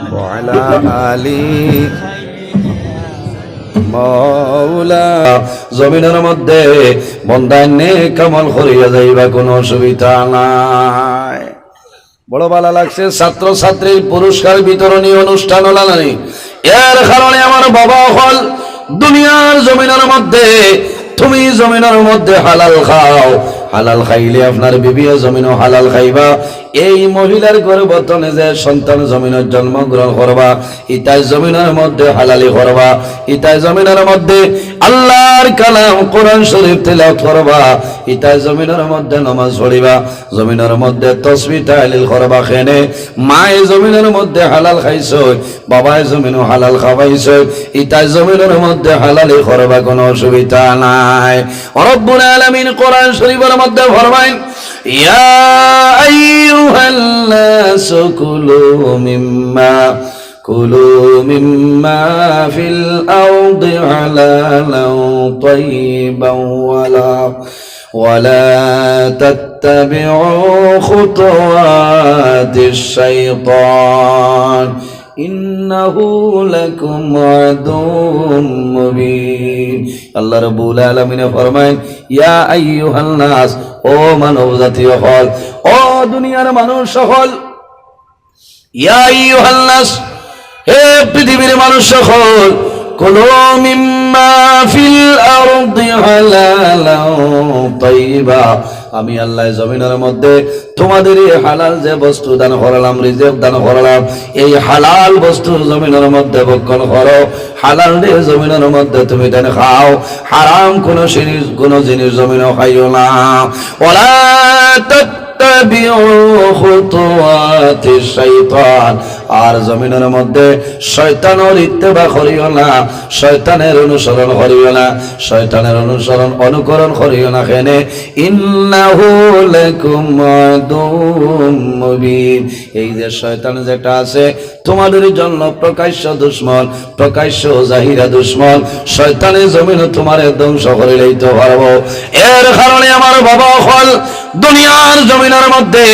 ওয়া আলা আলি মাওলা। জমিনের মধ্যে বন্দা নেক আমল করিয়া যাইবা, কোনো অসুবিধা নাই। বড় ভালো লাগছে ছাত্র ছাত্রীর পুরস্কার বিতরণী অনুষ্ঠান হলানি। এর কারণে আমার বাবা হল দুনিয়ার জমিনের মধ্যে তুমি জমিনের মধ্যে হালাল খাও, হালাল খাইলে আপনার বিবিও জমিনও হালাল খাইবা। এই মহিলার গর্ভবতনে যে সন্তান জমিনের জন্মগ্রহণ করবা, ইতাই জমিনের মধ্যে হালালি করবা, ইতাই জমিনের মধ্যে আল্লাহর কালাম কোরআন শরীফ তেলাওয়াত করবা, ইতাই জমিনের মধ্যে নামাজ পড়িবা, জমিনের মধ্যে তাসবিহ তাহলিল করবা। খেনে মায়ে জমিনের মধ্যে হালাল খাইছো, বাবাই জমিনও হালাল খাওয়াইছো, ইতাই জমিনের মধ্যে হালালি করবা, কোনো অসুবিধা নাই। রব্বুল আলামিন কোরআন শরীফের মধ্যে ফরমায়, ইয়া আইয়ুহান নাস কুলু মিম্মা ফিল আরদি হালালান তাইয়িবান ওয়ালা তাত্তাবিউ খুতুওয়াতিশ শাইতান ইন্নাহু লাকুম আদুউম মুবিন। আল্লাহ রাব্বুল আলামিন ফরমায়, ইয়া আইয়ুহান নাস, ও মানব জাতি হল, ও দুনিয়ার মানুষ সকল, ইয়া আইয়ুহান নাস, হে পৃথিবীর মানুষ সকল, কুলু মিম্মা ফিল আরদি হালালান তাইয়িবা, আমি আল্লাহ জমিনের মধ্যে তোমাদের হালাল যে বস্তু দান করলাম, রিজিক দান করলাম, এই হালাল বস্তু জমিনের মধ্যে ভক্ষণ করো, হালাল দিয়ে জমিনের মধ্যে তুমি দেন খাও, হারাম কোন জিনিস জমিনও খাইও না। ওয়ালা তাত্তাবিউ খুতুওয়াতিশ শাইতান, আর জমিনের মধ্যে শয়তানের ইত্তেবা করিও না, শয়তানের অনুসরণ করিও না, শয়তানের অনুকরণ করিও না। কেনে ইন্নাহু লাকুম আদুউম মুবিন, এই যে শয়তান যেটা আছে তোমাদের জন্য প্রকাশ্য দুশমন, প্রকাশ্য জাহিরা দুশমন। শয়তানের জমিন তোমার ধ্বংস করে লইতে পারবো। এর কারণে আমার বাবা হল দুনিয়ার জমিনের মধ্যে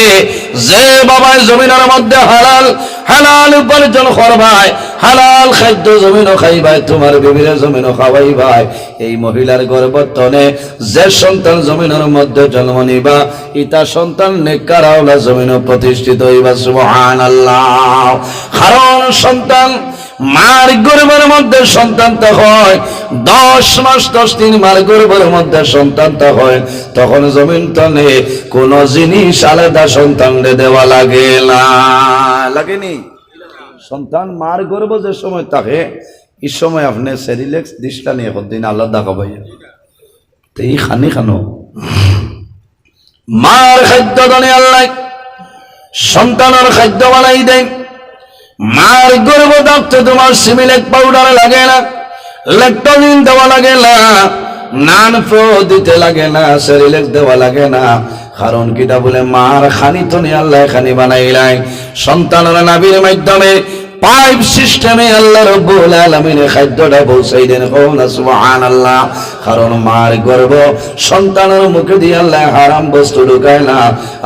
যে বাবাই জমিনের মধ্যে হালাল হালাল উপার্জন করবাই, হালাল খাদ্য জমিনও খাইবাই, তোমার বিবির জমিনও খাওয়াইবাই। এই মহিলার গর্ভবতনে যে সন্তান জমিনের মধ্যে জন্ম নিবা, ইতা সন্তান নেককার আওলা জমিনও প্রতিষ্ঠিত হইবা। সুবহানাল্লাহ। কারণ সন্তান মার গর্ভের মধ্যে সন্তান তো হয় 10 মাস 10 দিন, মার গর্ভের মধ্যে সন্তান তো হয়, তখন জমিন তনে কোন জিনিস আলাদা সন্তানরে দেওয়া লাগে না, লাগেনি। সন্তান মার গর্ভ যে সময় থাকে, এই সময় আপনি সেরিলেক্স দিশটা নিয়ে দিন আলাদা খাবাই, তো এই খানি খানো মার খাদ্য দানে আল্লাহ সন্তানের খাদ্য বানাই দেয়। মার গর্ভ থাকতে তোমার সিমিলেক পাউডার লাগে না, ল্যাকটোজিন দেওয়া লাগে না, নান ফ্লো দিতে লাগে না, সেরিলেক্স দেওয়া লাগে না। কারণ কিটা বলে মার খানি তো নিয়ে আল্লাহ খানি বানাইলাই সন্তানের নাভির মাধ্যমে পাইপ সিস্টেমে আল্লাহ রাব্বুল আলামিন খাদ্যটা পৌঁছাই দেন। সুবহানাল্লাহ। কারণ মার গর্ভ সন্তানের মুখে দিয়ে আল্লাহ হারাম বস্তু ঢুকায় না,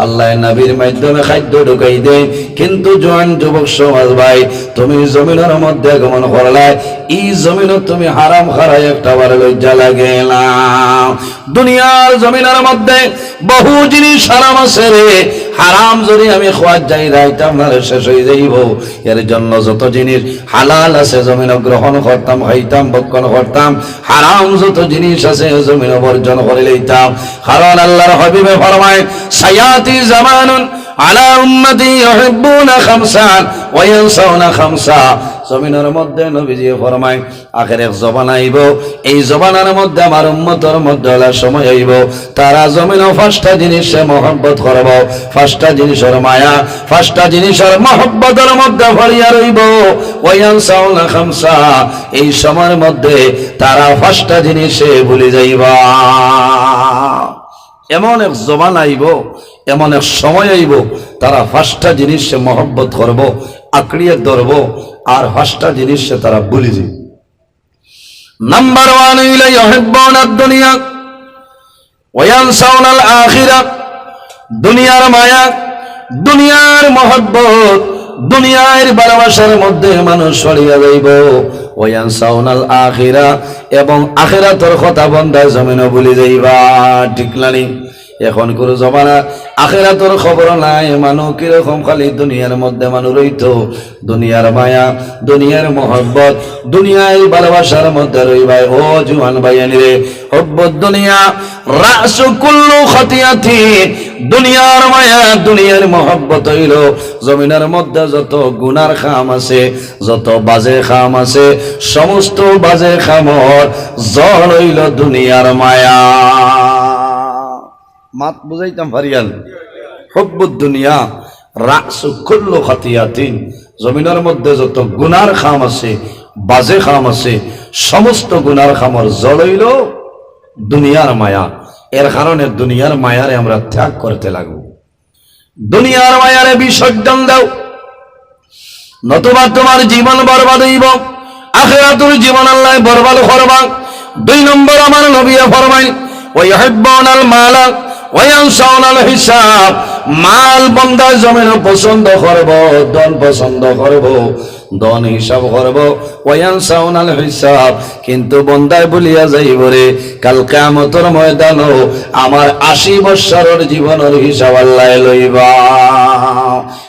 আল্লাহ নবীর মাধ্যমে খাদ্য ঢুকাই দেয়। কিন্তু জোয়ান যুবক সমাজ ভাই, তুমি জমিনের মধ্যে আগমন করলাই, এই জমিন তুমি হারাম খারাই একটা বার লজ্জা লাগে না। দুনিয়ার জমিনের মধ্যে বহু জিনিস হারাম আছে রে, হারাম যদি আমি খোয়ার যাই রাইতাম না শেষ হয়ে যাইব। এর জন্য যত জিনিস হালাল আছে জমিন গ্রহণ করতাম, খাইতাম, ভক্ষণ করতাম। হারাম যত জিনিস আছে জমিন বর্জন করে লইতাম। কারণ আল্লাহর হাবিবে ফরমায়, সায়াতি জামানুন আলা উম্মতি ইউহিব্বুনা খামসান ওয়া ইয়ানসাউনা খামসা। জমিনের মধ্যে নবীজি ফরমায়, আখের এক জবান আইব, এই জবানের মধ্যে আমার উম্মতের মধ্যে সময় আইব, তারা জমিনও 5টা জিনিসে মহব্বত করব, 5টা জিনিসের মায়া, 5টা জিনিসের মহব্বতের মধ্যে ভরিয়া রইব। ওয়া ইয়ানসাউনা খামসা, এই সময়ের মধ্যে তারা 5টা জিনিসে ভুলে যাইবা। এমন এক জবান আইব, এমন এক সময় আইব, তারা 5টা জিনিসে মহব্বত করব, আঁকড়িয়ে ধরব, আর 5টা জিনিসে তারা ভুলে যাবে। নাম্বার 1 হইল ইউহিব্বুনা দুনিয়া ওয়া ইয়ানসাউনা আল আখিরা। দুনিয়ার মায়া, দুনিয়ার মহব্বত, দুনিয়ার ভালোবাসার মধ্যে মানুষ ছড়িয়ে যাইব ওয়ায়ানসাউনাল আখিরা এবং আখিরাতের কথা বান্দা জমিনে ভুলে যাইবা ঠিক নানি এখন কোন জমানা আখিরাতের খবর নাই মানুষ কিরকম খালি দুনিয়ার মধ্যে মানুষ রইতো দুনিয়ার মায়া দুনিয়ার মোহব্বত দুনিয়ার ভালোবাসার মধ্যে রইবাই ও জুয়ান ভাইয়ানি রে হুব্বুদ দুনিয়া রাসু কুল্লু খাতিয়াতি দুনিয়ার মায়া দুনিয়ার মোহব্বত হইল জমিনের মধ্যে যত গুনার খাম আছে যত বাজে খাম আছে সমস্ত বাজে খামর জল হইল দুনিয়ার মায়া মাত বুঝাইতাম ফারিয়াল হুব্বুদ দুনিয়া রাসু কুল্লু খাতিয়াতিন জমিনের মধ্যে যত গুনার খাম আছে বাজে খাম আছে সমস্ত গুনার খামর জল হইল দুনিয়ার মায়া এর কারণে দুনিয়ার মায়ারে আমরা ত্যাগ করতে লাগবো দুনিয়ার মায়ারে বিসর্জন দাও নতুবা তোমার জীবন বরবাদ হইব আখিরাতুর জীবন আল্লাহ বরবাদ করবা 2 নম্বর আমার নবী ফরমায় ওয়াইহিব্বুনাল মালা ওয়ায়ানসাউনাল হিসাব মাল বান্দা জমিন পছন্দ করব ধন পছন্দ করব ধন হিসাব করব ওয়ায়ানসাউনাল হিসাব কিন্তু বান্দায় বলিয়া যাইব রে কাল কিয়ামতের ময়দানও আমার 80 বছরের জীবনের হিসাব আল্লাহ লইবা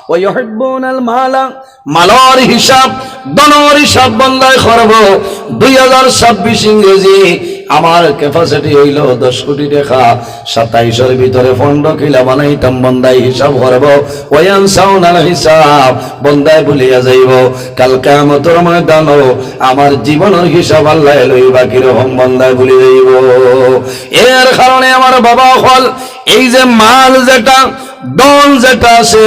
ওয়াইহিব্বুনাল মালা মালর হিসাব ধনের হিসাব বান্দায় করব 2026 ইংরেজি আমার ক্যাপাসিটি হইল 10 কোটি টাকা 27 এর ভিতরে 15 কিলো বানাইতাম বন্দাই হিসাব করব ওয়ায়ানসাউনাল হিসাব বন্দায় ভুলিয়া যাইব কাল কিয়ামতের ময়দানও আমার জীবনের হিসাব আল্লাহ লইবা কিরকম বন্দায় ভুলি যাইব এর কারণে আমার বাবা হল এই যে মাল যেটা ধন যেটা আছে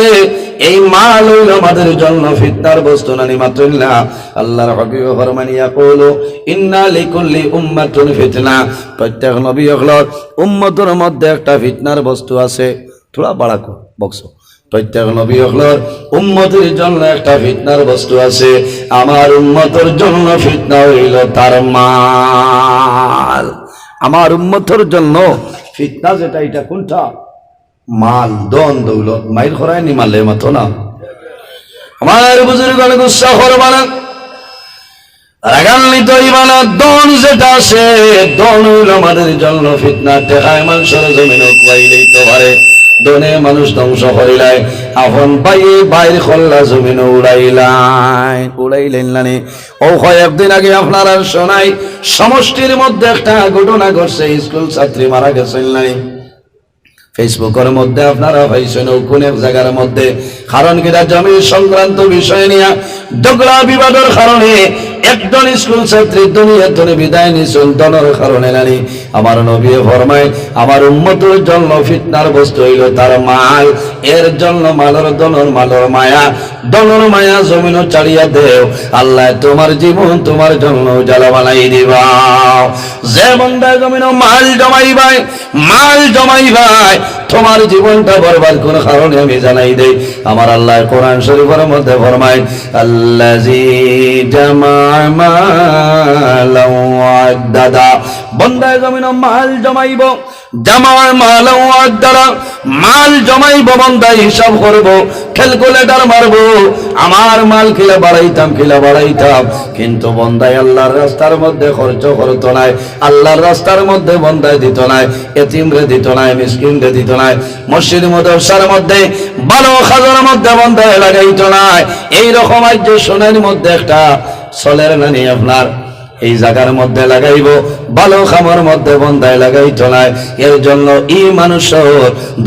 এই মাল হইল আমাদের জন্য ফিতনার বস্তু নানি মাত্র না আল্লাহর হাবিব ফরমানিয়া কইলো ইন্না লিকুল্লি উম্মাতুন ফিতনা প্রত্যেক নবী হলোর উম্মতের মধ্যে একটা ফিতনার বস্তু আছে থোড়া বাড়াকো বক্সো প্রত্যেক নবী হলোর উম্মতের জন্য একটা ফিতনার বস্তু আছে আমার উম্মতের জন্য ফিতনা হইল তার মাল আমার উম্মতের জন্য ফিতনা যেটা এটা কোনটা মাল দন দৌলত মাইর খরায় নি মালে মাথো না আমার বুজুর্গণ গুসা করবা না রাগান্বিত হইবা না দন যেটা আছে দন হইল আমাদের জন্য ফিতনা টেকায় মানুষের জমিনে কুয়াই লইতে পারে দনে মানুষ ধ্বংস করিলাই এখন বাইরে বাইরে খোল্লা জমিনে উড়াইলেন নানি ও কয়েকদিন আগে আপনারা শোনাই সমষ্টির মধ্যে একটা ঘটনা ঘটছে স্কুল ছাত্রী মারা গেছেন নাই ফেসবুকের মধ্যে আপনারা পাইছেন কোন এক জায়গার মধ্যে কারণ কিনা জমি সংক্রান্ত বিষয় নিয়ে ঝগড়া বিবাদের কারণে একজন স্কুল ছাত্রী দুনিয়া থেকে বিদায় নিয়েছেন দনের কারণে নানি আমার নবী ফরমায় আমার উম্মতের জন্য ফিতনার বস্তু হইল তার মাল এর জন্য মালর দনের মালর মায়া দনের মায়া জমিন ছাড়িয়া দেও আল্লাহ তোমার জীবন তোমার জন্য জ্বালা বানাই দিবা যে বান্দা জমিন মাল জমাইবাই তোমার জীবনটা বরবাদ কোন কারণে আমি জানাই দেই আমার আল্লাহ কোরআন শরীফের মধ্যে ফরমায় আল্লাযী জামা মালাও আদাদা বান্দা জমিন মাল জমাইব জামার মালাও আদাদা মাল জমাইব বান্দা হিসাব করব ক্যালকুলেটর মারব আমার মাল কিলা বাড়াইতাম কিন্তু বান্দায় আল্লাহর রাস্তার মধ্যে খরচ করতো না আল্লাহর রাস্তার মধ্যে বান্দায় দিত না এতিমরে দিত না মিসকিনরে দিত না মসজিদ মাদ্রাসার মধ্যে ভালো খাজার মধ্যে বান্দায় লাগাইতো না এই রকম আজ সোনার মধ্যে একটা চলের নানি আপনার এই জায়গার মধ্যে লাগাইব ভালো খামার মধ্যে বন্দায় লাগাইতো না এর জন্য এই মানুষের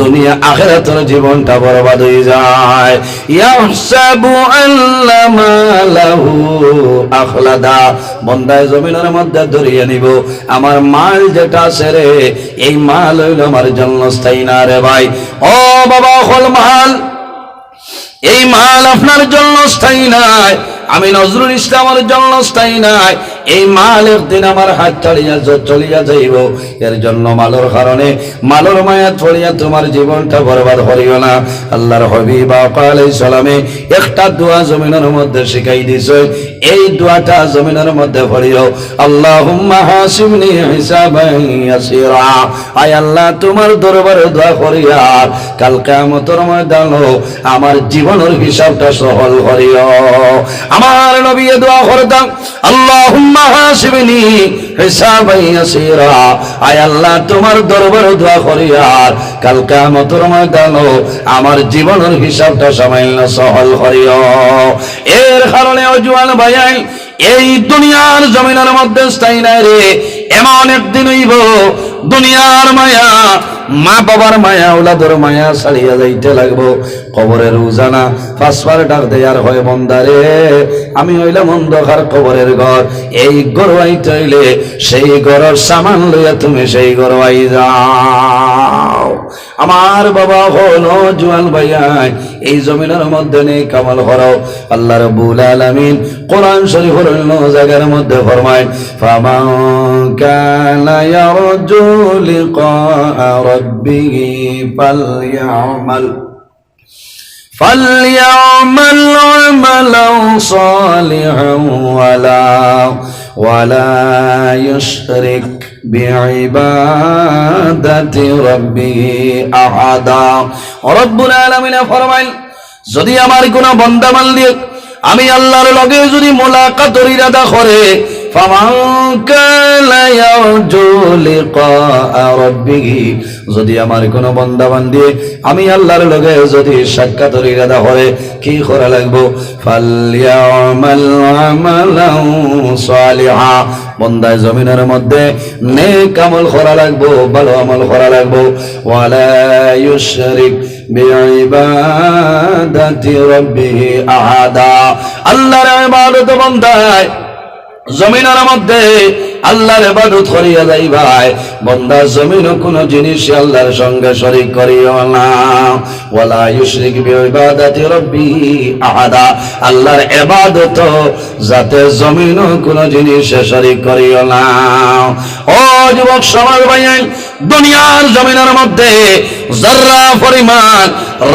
দুনিয়া আখিরাতের জীবনটা বরবাদ হয়ে যায় ইয়াহসাবু আল্লামা লাহু আখলাদা বন্দায় জমিনের মধ্যে ধরিয়ে নিব আমার মাল যেটা আছে রে এই মাল হইল আমার জন্য স্থায়ী না রে ভাই ও বাবা হল মাল এই মাল আপনার জন্য স্থায়ী নাই আমি নজরুল ইসলামের জন্য স্থায়ী নাই এই মাল একদিন আমার হাত ছাড়িয়া চলিয়া যাইব। এর জন্য মালের কারণে মালের মায়া ছড়িয়া তোমার জীবনটা বরবাদ করিও না। আল্লাহর হাবিব আলাইহিস সালামে একটা দোয়া জমিনের মধ্যে শিখাই দিছে, এই দোয়াটা জমিনের মধ্যে পড়িও, আল্লাহুম্মা হাসিবনি হিসাবান ইয়াসিরা। আয় আল্লাহ, তোমার দরবারে দোয়া করিয়া কাল কিয়ামতের ময়দানে আমার জীবনের হিসাবটা সহল করিও। আমার নবী দোয়া করতেন, আল্লাহুম্মা হাসিবনি হিসাবান ইয়াসিরা। আয় আল্লাহ, তোমার দরবারে দোয়া করিয়া কাল কিয়ামতের ময়দানে আমার জীবনের হিসাবটা সামান্য সহল করিও। এর কারণে জওয়ান ভাই, এই দুনিয়ার জমিনের মধ্যে স্থায়ী নাই রে। এমন একদিন হইব দুনিয়ার মায়া, মা বাবার মায়া, ওলাদের মায়া ছাড়িয়া যাইতে লাগবো। কবরের রোজানা ফাঁসবার ডাক দেয়ার হয়, বন্দারে আমি হইলাম অন্ধকার কবরের ঘর, এই গড়াইতে হইলে সেই ঘরের সামান লইয়া তুমি সেই গড়াই যাও। আমার বাবা হলো জওয়ান ভাইয়াই, এই জমিনের মধ্যে নেই কামাল করো। আল্লাহ রাব্বুল আলামিন কোরআন শরীফের অন্য জায়গার মধ্যে ফরমায়, ফামান কানা ইয়ারজু লিকা রাব্বিহি فليعمل عملا صالحا ولا يشرك بعبادة ربه أحدا। رب العالمين ফরমাইল, যদি আমার কোন বান্দা বান্দি আমি আল্লাহর লগে যদি মোলাকাতের ইরাদা করে, ফামান কানা ইয়ারজু লিকা রাব্বিহি, যদি আমার কোন বান্দা বান্দি আমি আল্লাহর লগে যদি সাক্ষাতের ইরাদা করে, কি করা লাগবো? ফালইয়ামাল আমালান সালিহা, বান্দা জমিনের মধ্যে নেক আমল করা লাগবো, ভালো আমল করা লাগবো। ওয়ালা ইউশরিক বিইবাদাতি রাব্বিহি আহাদা, আল্লাহর ইবাদত বান্দায় জমিনের মধ্যে আল্লাহর ইবাদত করিয়া যাইবাই, বান্দা জমিন কোন জিনিস আল্লাহর সঙ্গে শরীক করিও না। ওয়ালা ইউশরিক বিইবাদাতি রাব্বিহি আহাদা, আল্লাহর ইবাদত যাতে জমিন কোন জিনিস শরীক করিও না। ও যুবক সমাজ ভাই, দুনিয়ার জমিনের মধ্যে যারা পরিমাণ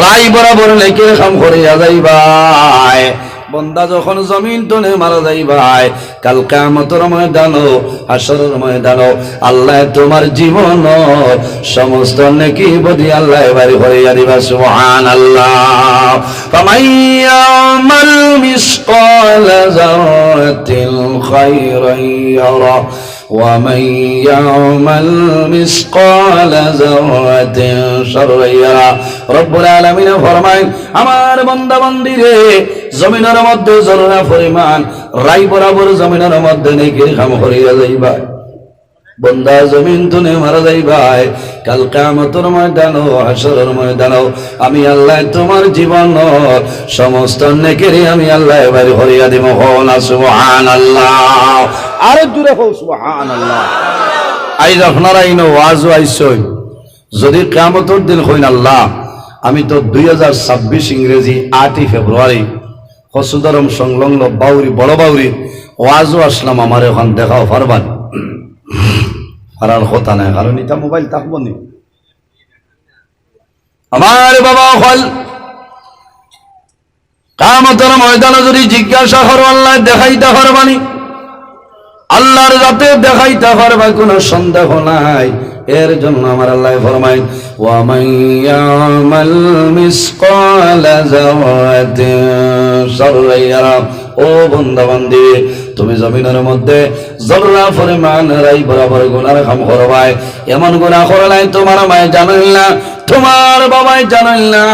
রাই বরাবর নেকির কাম করিয়া যাইবাই, বন্দা যখন জমিন তনে মারা যাইবাই, কাল কিয়ামতের ময়দানে হাসরের ময়দানে আল্লাহ তোমার জীবন সমস্ত নেকি বদি আল্লাহ বাড়ি হইয়া দিবা। সুবহানাল্লাহ। ফামান ইয়ামাল মিসকালা যারাতিন খায়রান ইয়ারা ওয়া মান ইয়ামাল মিসকালা যারাতিন শাররান ইয়ারা। রব্বুল আলামিন ফরমায়, আমার বান্দা বান্দিরে জমিনের মধ্যে জররা পরিমাণ রাই বরাবর জমিনের মধ্যে নেকির কাম করিয়া যাইবা, বন্দা জমিন তুনে মারা যাইবাই, কাল কিয়ামতের ময়দানে হাসরের ময়দানে আমি আল্লাহ তোমার জীবন সমস্ত নেকির আমি আল্লাহ বাড়ি করিয়া দিব। না সুবহানাল্লাহ, আরো জোরে হোক সুবহানাল্লাহ। আইজ আপনারা ইনো ওয়াজ আইছই, যদি কিয়ামতের দিন হইন আল্লাহ, আমি তো 2026 ইংরেজি 8 ফেব্রুয়ারি হসুদরম সংলগ্ন বাউরি বড় বাউরি ওয়াজও আসলাম, আমার এখন দেখাও পারবান? পারার কথা নাই, কারণ এটা মোবাইল থাকবো নি। আমার বাবা হল কিয়ামতের ময়দানে যদি জিজ্ঞাসা করো আল্লাহ দেখাইতে পারবানি, আল্লাহর যাতে দেখাইতে পারবা কোনো সন্দেহ নাই। এর জন্য আমার আল্লাহ ফরমায়, ওয়া মান ইয়ামাল মিসকালা যারাতিন শাররান ইয়ারা। ও বান্দা বান্দি, তুমি জমিনের মধ্যে জররা পরিমাণ রাই বরাবর গুনার কাম করবাই, এমন গুনাহ করলাই তোমার মায় জানেন না, তোমার বাবাই জানেন না,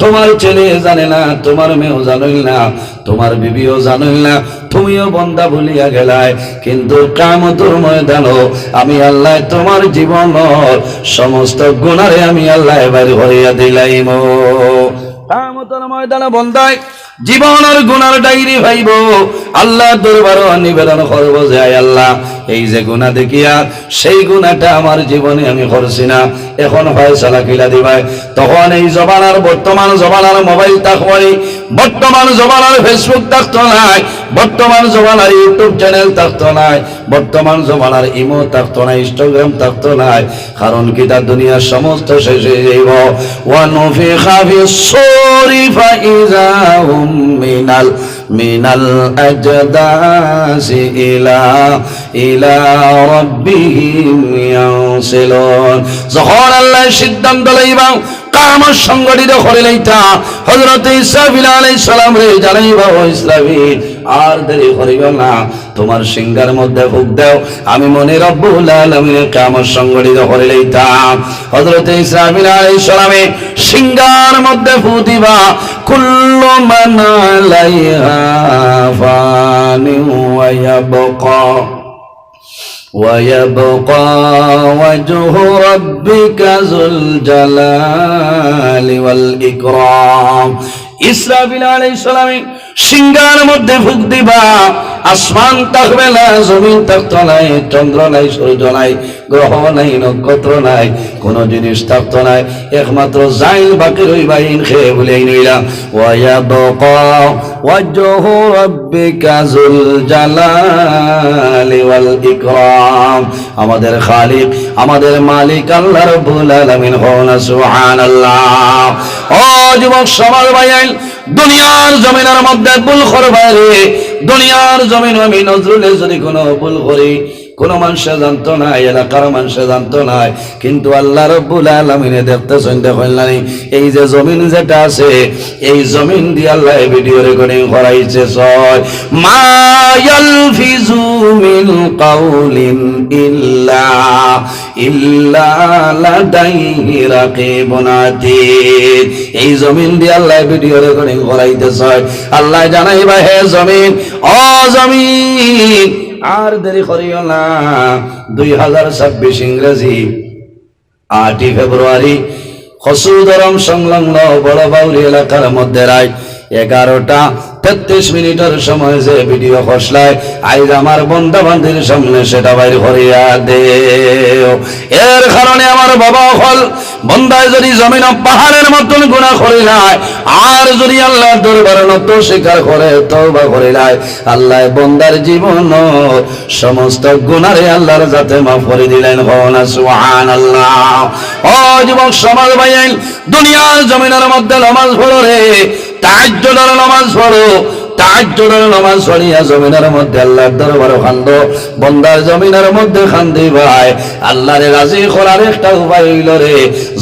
তোমার ছেলে জানে না, তোমার মেয়েও জানেন না, তোমার বিবিও জানেন না, তুমিও বান্দা ভুলিয়া গেলাই। কিন্তু কিয়ামতের ময়দানে আমি আল্লাহ তোমার জীবন সমস্ত গুনারে আমি আল্লাহ বাড়ি হইয়া দিলাইম। কিয়ামতের ময়দানে বান্দায় জীবনের গুনার ডায়েরি ভাইব, আল্লাহ দরবারে নিবেদন করব যে আল্লাহ এই যে গুনাহ দেখিয়া সেই গুনাহটা আমার জীবনে আমি করছি না, এখন ফয়সালা কিলা দিবাই। তখন এই জমানার বর্তমান জমানার মোবাইল থাকবই, বর্তমান জমানার ফেসবুক থাকতো নাই, বর্তমান জমানার ইউটিউব চ্যানেল থাকতো নাই, বর্তমান জমানার ইমো থাকতো না, ইনস্টাগ্রাম থাকতো নাই। কারণ কি তার দুনিয়ার সমস্ত শেষ হয়ে যাইব। ওয়ানুফিখা ফিস-সূরি ফাইযা হুম মিনাল আজদাসি ইলা রাব্বিহিম ইয়ানসিলুন। যখন আল্লাহ সিদ্ধান্ত লইবা কায়ামত সংগঠিত করে লইতা, হযরত ইসরাফিল আলাইহিস সালাম রে জানাইবা, ও ইসরাফিল আর দেরি করিব না, তোমার সিংহার মধ্যে ফুঁক দাও, আমি মনে রব্বুল আলামিনের কিয়ামত সংগঠিত করে লইতাম। হযরত ইসরাফিল আলাইহিস সালামে সিংহার মধ্যে ফুঁক দিবা, কুল্লু মান আলাইহা ফানি ويبقى وجه ربك ذو الجلال والإكرام। ইসরাফিল আলাইহিস সালামের সিংহার মধ্যে ফুঁক দিবা, আসমান থাকবে না, জমিন থাকতো নাই, চন্দ্র নাই, সূর্য নাই, গ্রহ নাই, নক্ষত্র নাই, কোন জিনিস থাকতো নাই, একমাত্র জাইল বাকি রইবাইন খেয়ে বলেই নিলাম। ওয়ায়াবকা ওয়াজহু রাব্বিকা যুল জালালি ওয়াল ইকরাম। আমাদের খালিক, আমাদের মালিক আল্লাহ রাব্বুল আলামিন হন সুবহানাল্লাহ। ও যুবক সমাজ ভাইয়াই, দুনিয়ার জমিনের মধ্যে ভুল করবে রে, দুনিয়ার জমিন আমি নজরুলে যদি কোনো ভুল করি, কোন মানুষে জানতো না, এলাকার মানুষে জানতো না, কিন্তু আল্লাহ রাব্বুল আলামিনে দেখতেছেন। দেখেন নাই, এই যে জমিন যেটা আছে, এই জমিন দিয়ে আল্লাহ ভিডিও রেকর্ডিং করাইছে। ছয় মা ইয়ালফিজু মিন কাউলিন ইল্লা লাদাইহি রাকিবুন আতীদ। এই জমিন দিয়ে আল্লাহ ভিডিও রেকর্ডিং করাইতেছে। আল্লাহ জানাইবা, হে জমিন, ও জমিন আর দেরি করিও না, 2026 ইংরেজি 8 ফেব্রুয়ারি খসুদরম সংলগ্ন বড় বাউরি এলাকার মধ্যে রাত 11:33 সময় যে ভিডিও খসলায়, আইজ আমার বন্ধা বান্ধীর সামনে সেটা বাইর করিয়া দেও। এর কারণে আমার বাবা হল বন্দায় যদি জমিন পাহাড়ের মতন গুনাহ করিলায়, আর যদি আল্লাহর দরবারে নত স্বীকার করে তওবা করিলায়, আল্লাহ বন্দার জীবন সমস্ত গুনাহে আল্লাহর যাতে মাফ করে দিলেন। হন সুবহানাল্লাহ। ও যুবক সমাজ ভাইয়াই, দুনিয়ার জমিনের মধ্যে নামাজ পড়ো রে, তাহাজ্জুদের নামাজ পড়ো, তাহাজ্জুদের নামাজ পড়িয়া জমিনের মধ্যে আল্লাহর দরবারে কান্দো। বন্দার জমিনের মধ্যে কান্দি ভাই, আল্লাহরে রাজি করার একটা উপায় হইল রে,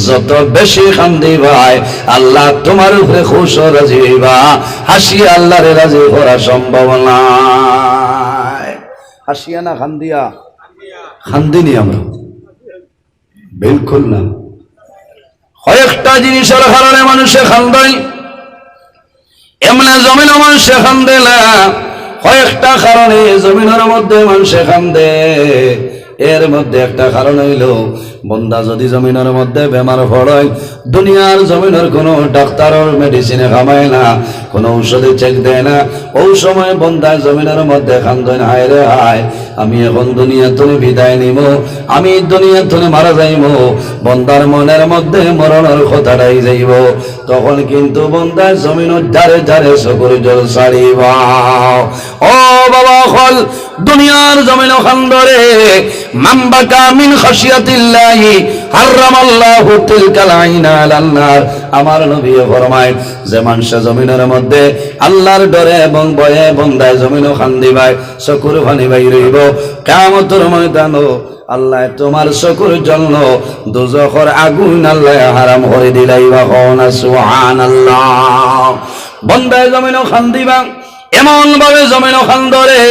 যত বেশি কান্দি ভাই আল্লাহ তোমার উপরে খুশ রাজি হইবা। হাসিয়া আল্লাহরে রাজি করা সম্ভব নয়। হাসিয়া না কান্দিয়া? কান্দিনি আমরা, বিলকুল না। কয়েকটা জিনিসের কারণে মানুষে কান্দায়, এমনি জমিন মানুষে কান্দে না, কয়েকটা কারণে জমিনের মধ্যে মানুষে কান্দে। এর মধ্যে একটা কারণ হইল, বন্দা যদি জমিনের মধ্যে বেমার পড়ে, দুনিয়ার জমিনের কোনো ডাক্তারের মেডিসিনে খামায় না, কোনো ঔষধে চেক দেয় না, ওই সময় বন্দা জমিনের মধ্যে কান্দে, হায় রে হায়, আমি এখন দুনিয়া তুমি বিদায় নিব, আমি দুনিয়া তুমি মারা যাইব। বন্দার মনের মধ্যে মরণের কথাটাই যাইব। তখন কিন্তু বন্দার জমিনের ধারে ধারে চকুর জল ছাড়িব। ও বাবা হল দুনিয়ার জমিন খান্দরে, মামবাকা মিন খাশিয়াতিল্লাহি হারামাল্লাহু তিলকাল আইনা আলান নার। আমার নবী ফরমায়, যে মানুষ জমিনের মধ্যে আল্লাহর ডরে এবং ভয়ে বন্দায় জমিনও খান্দিবাই, চকুর পানি বাইরিব, কিয়ামতের ময়দানও আল্লাহ তোমার চকুর জন্য দোজখের আগুন আল্লাহ হারাম করে দিলাইবা। সুবহানাল্লাহ। বন্দায় জমিনও খান্দিবা, এমন ভাবে জমিনও খান্দরে,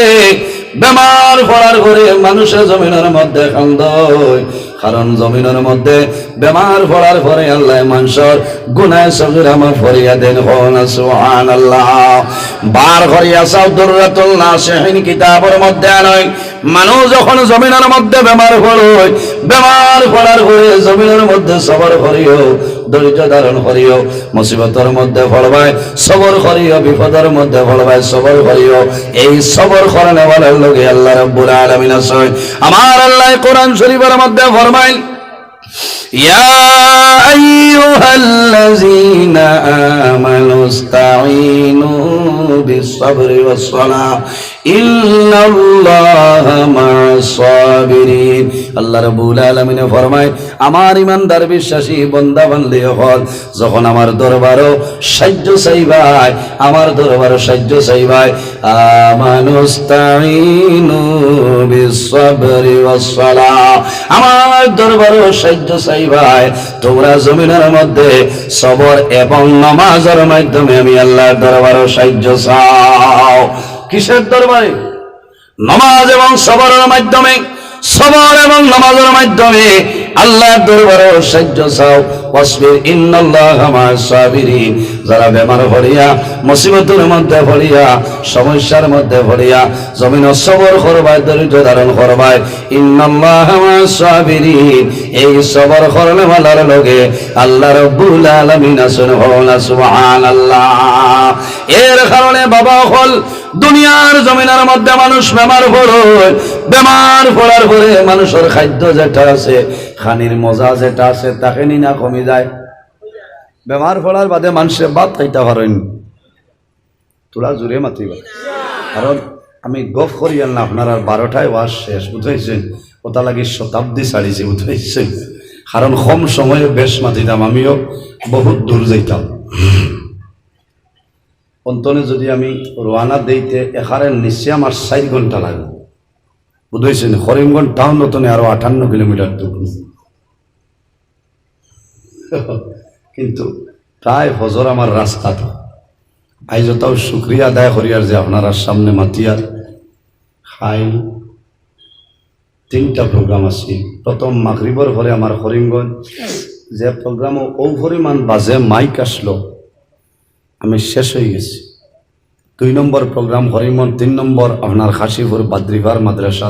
বেমার পড়ার ঘরে মানুষের জমিনের মধ্যে কান্দয়। কারণ জমিনের মধ্যে বেমার পড়ার পরে আল্লাহ মানুষের গুনাহ সগীরা মাফ করিয়া দেন হন সুবহানাল্লাহ বার করিয়া সাউ দুররাতুল নাসিহিন কিতাবের মধ্যে আনয় মানুষ যখন জমিনের মধ্যে বেমার পড়ে বেমার পড়ার পরে জমিনের মধ্যে সবর করিও ধৈর্য ধারণ করিও মুসিবতের মধ্যে পড়বায় সবর করিও বিপদের মধ্যে পড়বায় সবর করিও এই সবর করানো বলার লোকে আল্লাহ রাব্বুল আলামিন আছে আমার আল্লাহ কোরআন শরীফের মধ্যে ফরমাইল ইয়া আইয়ুহাল্লাযীনা আমানু ইসতাঈনু বিস-সাবরি ওয়াস-সালাহ ইন্নাল্লাহা মা'আস সাবিরিন আল্লাহ রাব্বুল আলামিন ফরমায় আমার ঈমানদার বিশ্বাসী বান্দা বান্দী হল যখন আমার দরবারও সাহায্য চাইবাই আমার দরবারও সাহায্য চাইবাই আমানু ইসতাঈনু বিস-সাবরি ওয়াস-সালাহ আমার দরবারও সাহায্য চাইবাই তোমরা জমিনের মধ্যে সবর এবং নামাজের মাধ্যমে আমি আল্লাহর দরবারও সাহায্য চাও কিসের দরবারে নামাজ এবং সবরের মাধ্যমে সবর এবং নামাজের মাধ্যমে আল্লাহর দরবারে সাহায্য চাও ওয়াসবির ইন্নাল্লাহা মা'আস সাবিরিন যারা বেমার পড়িয়া মুসিবতের মধ্যে পড়িয়া সমস্যার মধ্যে পড়িয়া জমিন সবর করবায় ধৈর্য ধারণ করবায় ইন্নাল্লাহা মা'আস সাবিরিন এই সবর করলে ওয়ালার লগে আল্লাহ রাব্বুল আলামিন আছেন সুবহানাল্লাহ এর কারণে বাবা হল দুনিয়ার জমিনের মধ্যে মানুষ বেমার পড়ে বেমার পড়ার পরে মানুষের খাদ্য যেটা আছে খানির মজা যেটা আছে তাকে না কমে যায় বেমার পড়ার বাদে মানুষের ভাত খাইতে পারেন তোরা জোরে মাতিবা কারণ আমি গফ করি না আপনার আর 12টায় ওয়াজ শেষ বুঝাইছেন ওটা লাগি শতাব্দী ছাড়িছে বুঝাইছেন কারণ কম সময়ে বেশ মাতিতাম আমিও বহুত দূর যাইতাম অন্তনে যদি আমি রওনা দিতে এখানে নিশ্চয় আমার 4 ঘন্টা লাগে বুঝাইছেন করিমগঞ্জ টাউন নতনে আরো 58 কিলোমিটার দূর কিন্তু প্রায় ফজর আমার রাস্তা তো আইজ তাও শুক্রিয়া আদায় করিয়ার যে আপনার সামনে মাতিয়ার খাই 3টা প্রোগ্রাম আছে প্রথম মাগরিবর পরে আমার করিমগঞ্জ যে প্রোগ্রাম ও পরিমাণ বাজে মাইক আসলো আমি শেষ হয়ে গেছি 2 নম্বর প্রোগ্রাম করিমগঞ্জ 3 নম্বর আপনার খাসিপুর বাদ্রিভার মাদ্রাসা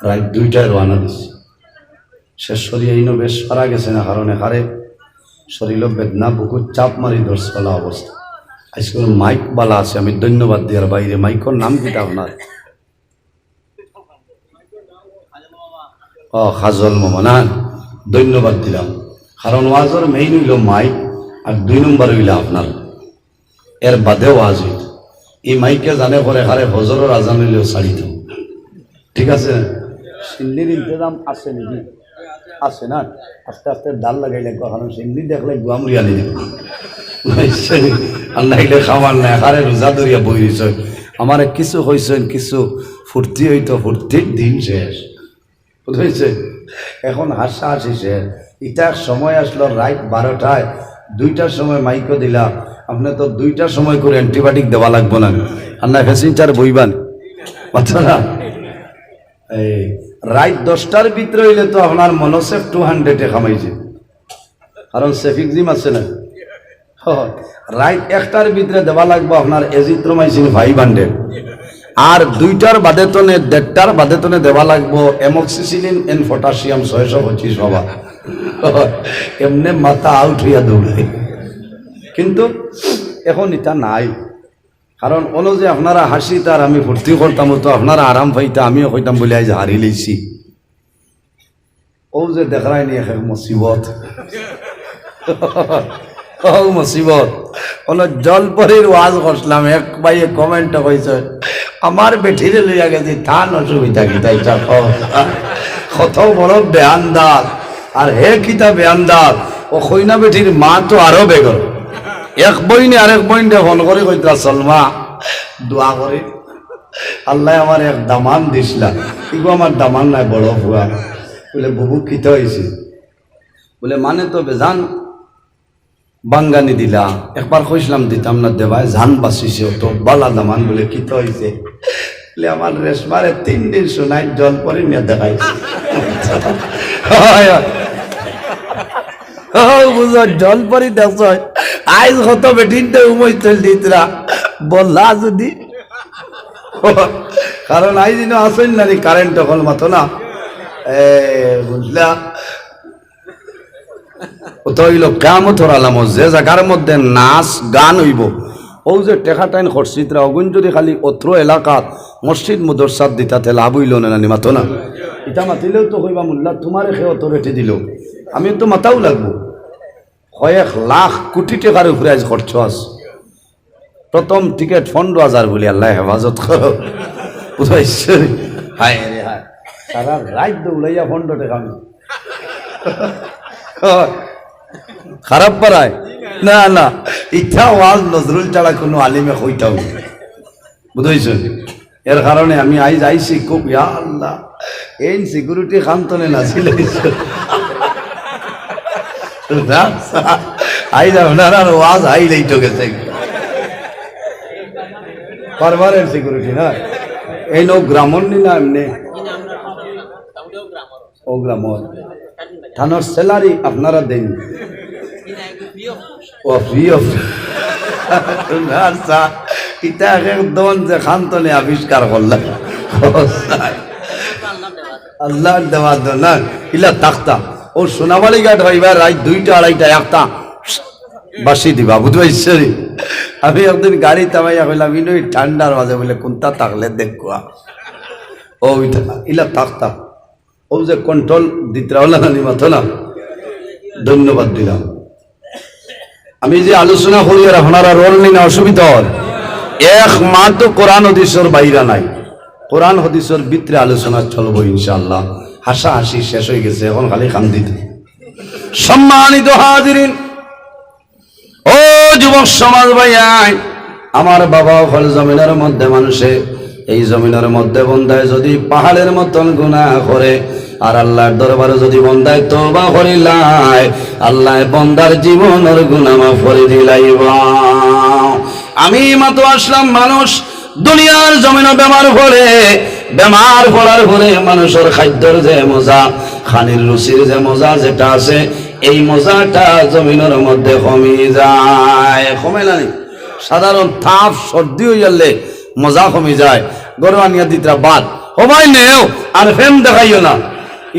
রাত 2টায় রওনা দিছি শেষ করিয়া ইনো বেশ পারা গেছে না কারণ এখানে শরীর বেদনা বুকুর চাপ মারি ধরছলা অবস্থা আজকে মাইক বালা আছে আমি ধন্যবাদ দিয়ার বাইরে মাইকর নাম কিটা আপনার খাজল মামা না ধন্যবাদ দিলাম কারণ ওয়াজর মেইন হইল মাইক আর 2 নম্বর হইল আপনার এর বাদে ওয়াজ হইল এই মাইকে জানে পরে হারে হজরের আজান হইলেও ছাড়ি দিও ঠিক আছে সিন্নির ইন্তজাম আছে নাকি আছে না আস্তে আস্তে ডাল লাগাই লাগবে কারণ সিন্নি দেখলে গুয়ামরি আনি দিব আর নাইলে খাওয়ার নাই হারে রোজা ধরিয়া বই দিছ আমার কিছু হয়েছেন কিছু ফুর্তি হইতো ফুর্তির দিন শেষ বুঝেছে এখন হাসা হাসি শেষ ইটার সময় আসলো রাত 12টায় 2টার সময় মাইকও দিলা আপনি তো 2টার সময় করে অ্যান্টিবায়োটিক দেওয়া লাগবো না আর না ফেসিনচার বইবান আচ্ছা না এই রাত 10টার ভিতরে হইলে তো আপনার মনোসেফ 200-এ খামাইছে কারণ সেফিকজিম আছে না রাত 1টার ভিতরে দেওয়া লাগবো আপনার এজিথ্রোমাইসিন 500 আর 2টার বাদে তনে 1.5টার বাদে তনে দেওয়া লাগবো অ্যামোক্সিসিলিন এন্ড পটাশিয়াম 625 হবা এমনি মাথা আউট হইয়া দৌড়াই কিন্তু এখন এটা নাই কারণ ওনো যে আপনারা হাসি তার আমি ফুর্তি করতাম তো আপনারা আরাম পাইতা আমিও কইতাম বলে আজ হারি লইছি ও যে দেখাই নি এক মুসিবত ও মুসিবত ওনো জলপরির ওয়াজ করলাম এক ভাইয়ে কমেন্ট কইছে আমার বেঠিরে লইয়া গেছি থান অসুবিধা কি তাই কত বড় বেয়ানদার আর হে কিতা বেয়ানদার ও কইনা বেঠির মা তো আরো বেগর এক বইনে আরেক বইনে ফোন করে কইতা সলমা দোয়া করে আল্লাহ আমার এক দামান দিছিলা ইগো আমার দামান নাই বড় ভুয়া বলে বুবু কিতা হয়েছে বলে মানে তো বেজান বাঙ্গানি দিলা একবার কইছিলাম দিতাম না দেবায় জান বাঁচিছে তো বালা দামান বলে কিতা হয়েছে বলে আমার রেশমারে 3 দিন শোনাই জল পরে নিয়ে দেখাইছে বুঝো জল পরি দেখ আইজ কত বেটিনতে উমই চল দিতরা বললা যদি কারণ আইজ দিন আসেন না কারেন্ট তখন মতো না বুঝলা তো হইল কেমত হরালাম যে জায়গার মধ্যে নাচ গান হইব ও যে টেকা টাইন খরচিতরা অগুন যদি খালি অত্র এলাকাত মসজিদ মুদরসাদ দিতাতে লাভ হইল না মাতো না এটা মাতিলেও তো কইবা মোল্লা তোমার সে অত রেটে দিল আমি তো মাতাও লাগবো কয়েক লাখ কোটি টাকার উপরে আজ খরচ আছে প্রথম টিকিট 15,000 বলি আল্লাহ হেফাজত করো বুঝাইছে হায় রে হায় সারা রাত দৌড়াইয়া 15 টাকা আমি খারাপ পারায় না না ইচ্ছা ওয়াজ নজরুল ছাড়া কোনো আলিমে হইতাও বুঝাইছ এর কারণে আমি আইজ আইসি খুব ইয়া আল্লাহ এই সিকিউরিটি খান্তনে নাছিল আইজ আপনার আর ওয়াজ আইলেই তো গেছে পারবারের সিকিউরিটি না এই নো গ্রামর নি না এমনি ও গ্রামর থানার স্যালারি আপনারা দেন ও ফ্রি অফ ইটা একদম যে খান্তনে আবিষ্কার করলাম আল্লাহ দেওয়া না ইলা তাক্তা ও সোনাবাড়ি ঘাট হইবার রাত 2টা 2:30 একটা বাসি দিবা বুঝবাইছে আমি একদিন গাড়ি তামাইয়া কইলাম ইনো ঠান্ডার মাঝে বলে কোনটা থাকলে দেখবা ও ইলা তাক্তা ও যে কন্ট্রোল দিতে হল না মাথো না ধন্যবাদ দিলাম আমি যে আলোচনা করি আর আপনারা রোল নিন অসুবিধা হয় এক মাত্র কোরআন হাদিসের বাইরে নাই কোরআন হাদিসের ভিতরে আলোচনা চলবো ইনশাআল্লাহ হাসা হাসি শেষ হয়ে গেছে এখন খালি কান্দিত সম্মানিত হাজিরিন ও যুবক সমাজ ভাইয়াই আমার বাবা হল জমিনের মধ্যে মানুষে এই জমিনের মধ্যে বন্দায় যদি পাহাড়ের মতন গুনাহ করে আর আল্লাহর দরবারে যদি বন্দায় তওবা করিলাই আল্লাহ বন্দার জীবনের গুনাহ মাফ করে দিলাইবা আমি মাত্র আসলাম মানুষ দুনিয়ার জমিনে বেমার পড়ার পরে মানুষের খাদ্যের যে মজা খানির রুচির যে মজা যেটা আছে এই মজাটা জমিনের মধ্যে কমে যায় কমে না সাধারণ তাপ সর্দি হয়ে গেলে মজা কমে যায় গরম আনিয়া দিতরা বাদ সবাই নেও আর ফেম দেখাইও না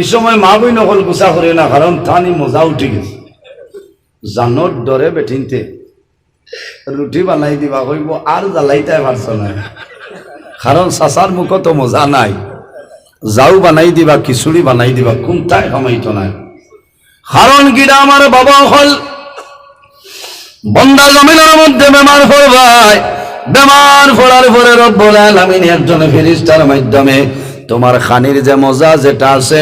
এই সময় মা বই নকল গুছা করিও না কারণ থানি মজা উঠে গেছে জানোর ডরে বেঠিনতে রুটি বানাই দিবা কইব আর জ্বালাইতে পারছ না কারণ চাচার মুখো তো মজা নাই যাও বানাই দিবা খিচুড়ি বানাই দিবা কোনটাই কমাইতো নাই কারণ গিরা আমার বাবা হল বন্দা জমিনের মধ্যে বেমার পড়বাই বেমার পড়ার পরে রব্বুল আলামিন একজন ফেরেশতার মাধ্যমে তোমার খানির যে মজা যেটা আছে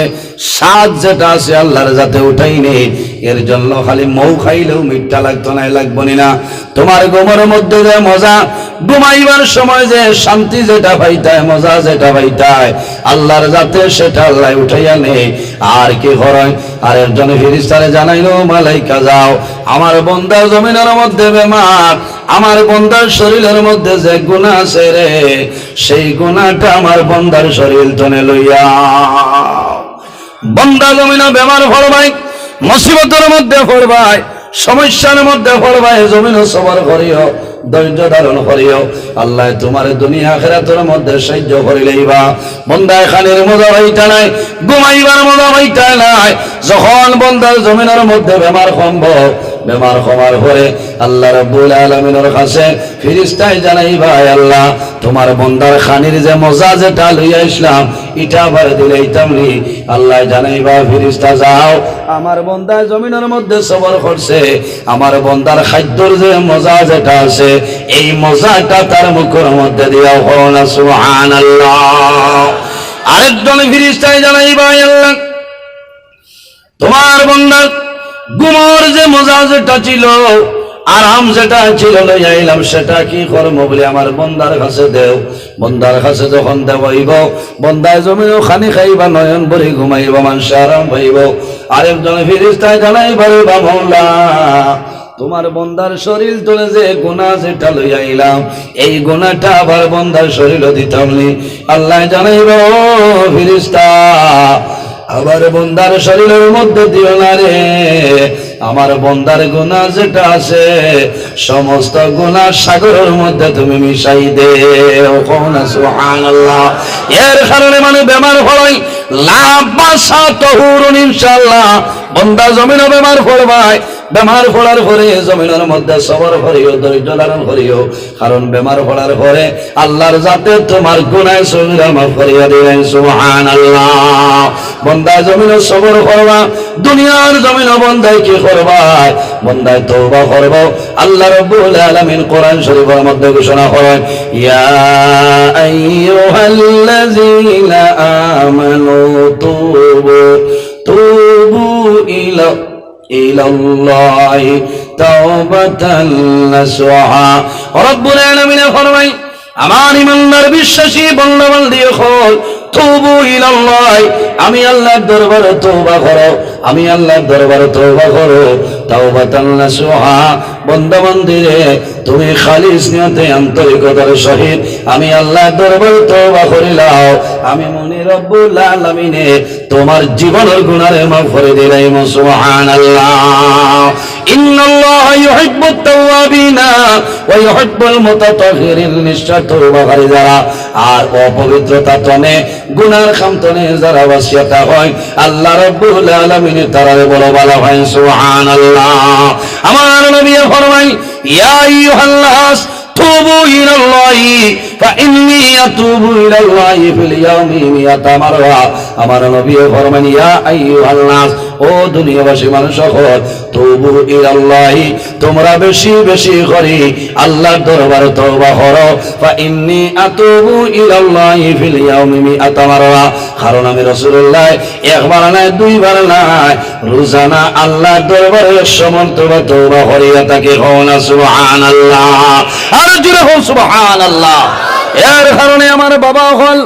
স্বাদ যেটা আছে আল্লাহর যাতে উঠাই নেই এর জন্য খালি মৌ খাইলেও মিঠা লাগতো না লাগবো না তোমার গোমর মধ্যে যে মজা ঘুমাইবার সময় যে শান্তি যেটা পাইতায় মজা যেটা পাইতায় আল্লাহর যাতে সেটা আল্লাহ উঠাইয়া নেই আর কি হয় আর একজন ফেরেশতারে জানাইলো মালাইকা যাও আমার বন্দার জমিনের মধ্যে বেমার আমার বন্দার শরীরের মধ্যে যে গুনাহ আছে রে সেই গুনাহটা আমার বন্দার শরীর টনে লইয়া বন্দা জমিনে বেমার পড়বাই মুসিবতের মধ্যে পড়বাই সমস্যার মধ্যে পড়বাই জমিনে সবর করিও ধৈর্য ধারণ করিও আল্লাহ তোমার দুনিয়া আখিরাতের মধ্যে সাহায্য করিলেইবা বন্দায় খানির মজা হইতা নাই ঘুমাইবার মজা হইতা নাই যখন বন্দার জমিনের মধ্যে বেমার বেমার কমার পরে আল্লাহ রাব্বুল আলামিনের কাছে ফেরেশতায় জানাইবা আল্লাহ তোমার বন্দার খানির যে মজা যেটা লইয়া ইসলাম এটা আবার দিলাইতাম নি আল্লাহ জানাইবা ফেরেশতা যাও আমার বন্দা জমিনের মধ্যে সবর করছে আমার বন্দার খাদ্যর যে মজা যেটা আছে এই মজাটা তার মুখের মধ্যে দিয়াও না সুবহানাল্লাহ আরেকজন ফেরেশতায় জানাইবা আল্লাহ তোমার বন্দার গুমর যে মজা যেটা ছিল আরাম যেটা ছিল লইয়া আইলাম সেটা কি করবো বলে আমার বন্দার কাছে দেও বন্দার কাছে যখন দেবইব বন্দায় জমিও খানি খাইবা নয়ন ভরে ঘুমাইব মানুষ আরাম পাইব আরেকজন ফেরেশতায় জানাইবা রে মাওলা তোমার বন্দার শরীর তোলে যে গুনাহ যেটা লইয়া আইলাম এই গুনাহটা আবার বন্দার শরীরও দিতাম নি আল্লাহ জানাইব ফেরেশতা আমার বন্দার শরীরের মধ্যে দিও না রে, আমার বন্দার গুনাহ যেটা আছে সমস্ত গুনাহ সাগরের মধ্যে তুমি মিশাই দে। সুবহানাল্লাহ। এর কারণে মানে বেমার হয় লাভ বাসা তহুরুন ইনশাআল্লাহ। বন্দা জমিনও বেমার পড়বাই, বেমার পড়ার পরে জমিনের মধ্যে সবর করিও, ধৈর্য ধারণ করিও, কারণ বেমার পড়ার পরে আল্লাহর যাতে তোমার গুনাহ সগীরা মাফ করিয়া দিবেন। সুবহানাল্লাহ। বন্দা জমিনে সবর করবা, দুনিয়ার জমিনে বন্দায় কি করবা? বন্দায় তওবা করব। আল্লাহ রাব্বুল আলামিন কোরআন শরীফের মধ্যে ঘোষণা করেন, ইয়া আইয়ুহাল্লাযীনা আমানু তুবু ইলাল্লাহি তাওবাতান নাসুহা। রব্বুল আলামিন ফরমায়, আমার ইমানদার বিশ্বাসী বান্দা-বান্দি হল তুবু ইলাল্লাহি, আমি আল্লাহর দরবারে তওবা করো, আমি আল্লাহর দরবারে তওবা করো। তাওবাতান নাসুহা, বান্দা-বান্দি রে তুমি খালিস নিয়তে আন্তরিকতার সহিত আমি আল্লাহর দরবারে তওবা করিলাও, আমি মনি রব্বুল আলামিনে তোমার জীবনের গুনাহে মাফ করে দিলাম। সুবহানাল্লাহ। ইন্নাল্লাহা ইউহিব্বুত তাওয়াবিনা ওয়া ইউহিব্বুল মুতাতাহহিরিন। নিশ্চয় তওবাকারী যারা আর অপবিত্রতা তনে গুনার খামতনে যারা ওয়াসিয়াতা হয় আল্লাহ রাব্বুল আলামিন তারারে বড় ভালো হয়। সুবহানাল্লাহ। আমার নবী ফরমায়, ইয়া আইয়ুহান নাস তুবু ইলাল্লাহি ফাইন্নী আতুবু ইলাল্লাহি ফিল ইয়াউমি মিয়াতা মাররা। আমার নবী ফরমান, ইয়া আইয়ুহান নাস, ও দুনিয়াবাসী মানুষ সকল, তুবু ইলাল্লাহি, তোমরা বেশি বেশি করে আল্লাহর দরবারে তওবা করো। ফাইন্নী আতুবু ইলাল্লাহি ফিল ইয়াউমি মিয়াতা মাররা, কারণ আমি রাসূলুল্লাহ একবার না দুইবার না রোজানা আল্লাহর দরবারে 100 মর্তবা তওবা করিয়া থাকি। সুবহানাল্লাহ। আর জুড়ে হোক সুবহানাল্লাহ। এর কারণে আমার বাবা হল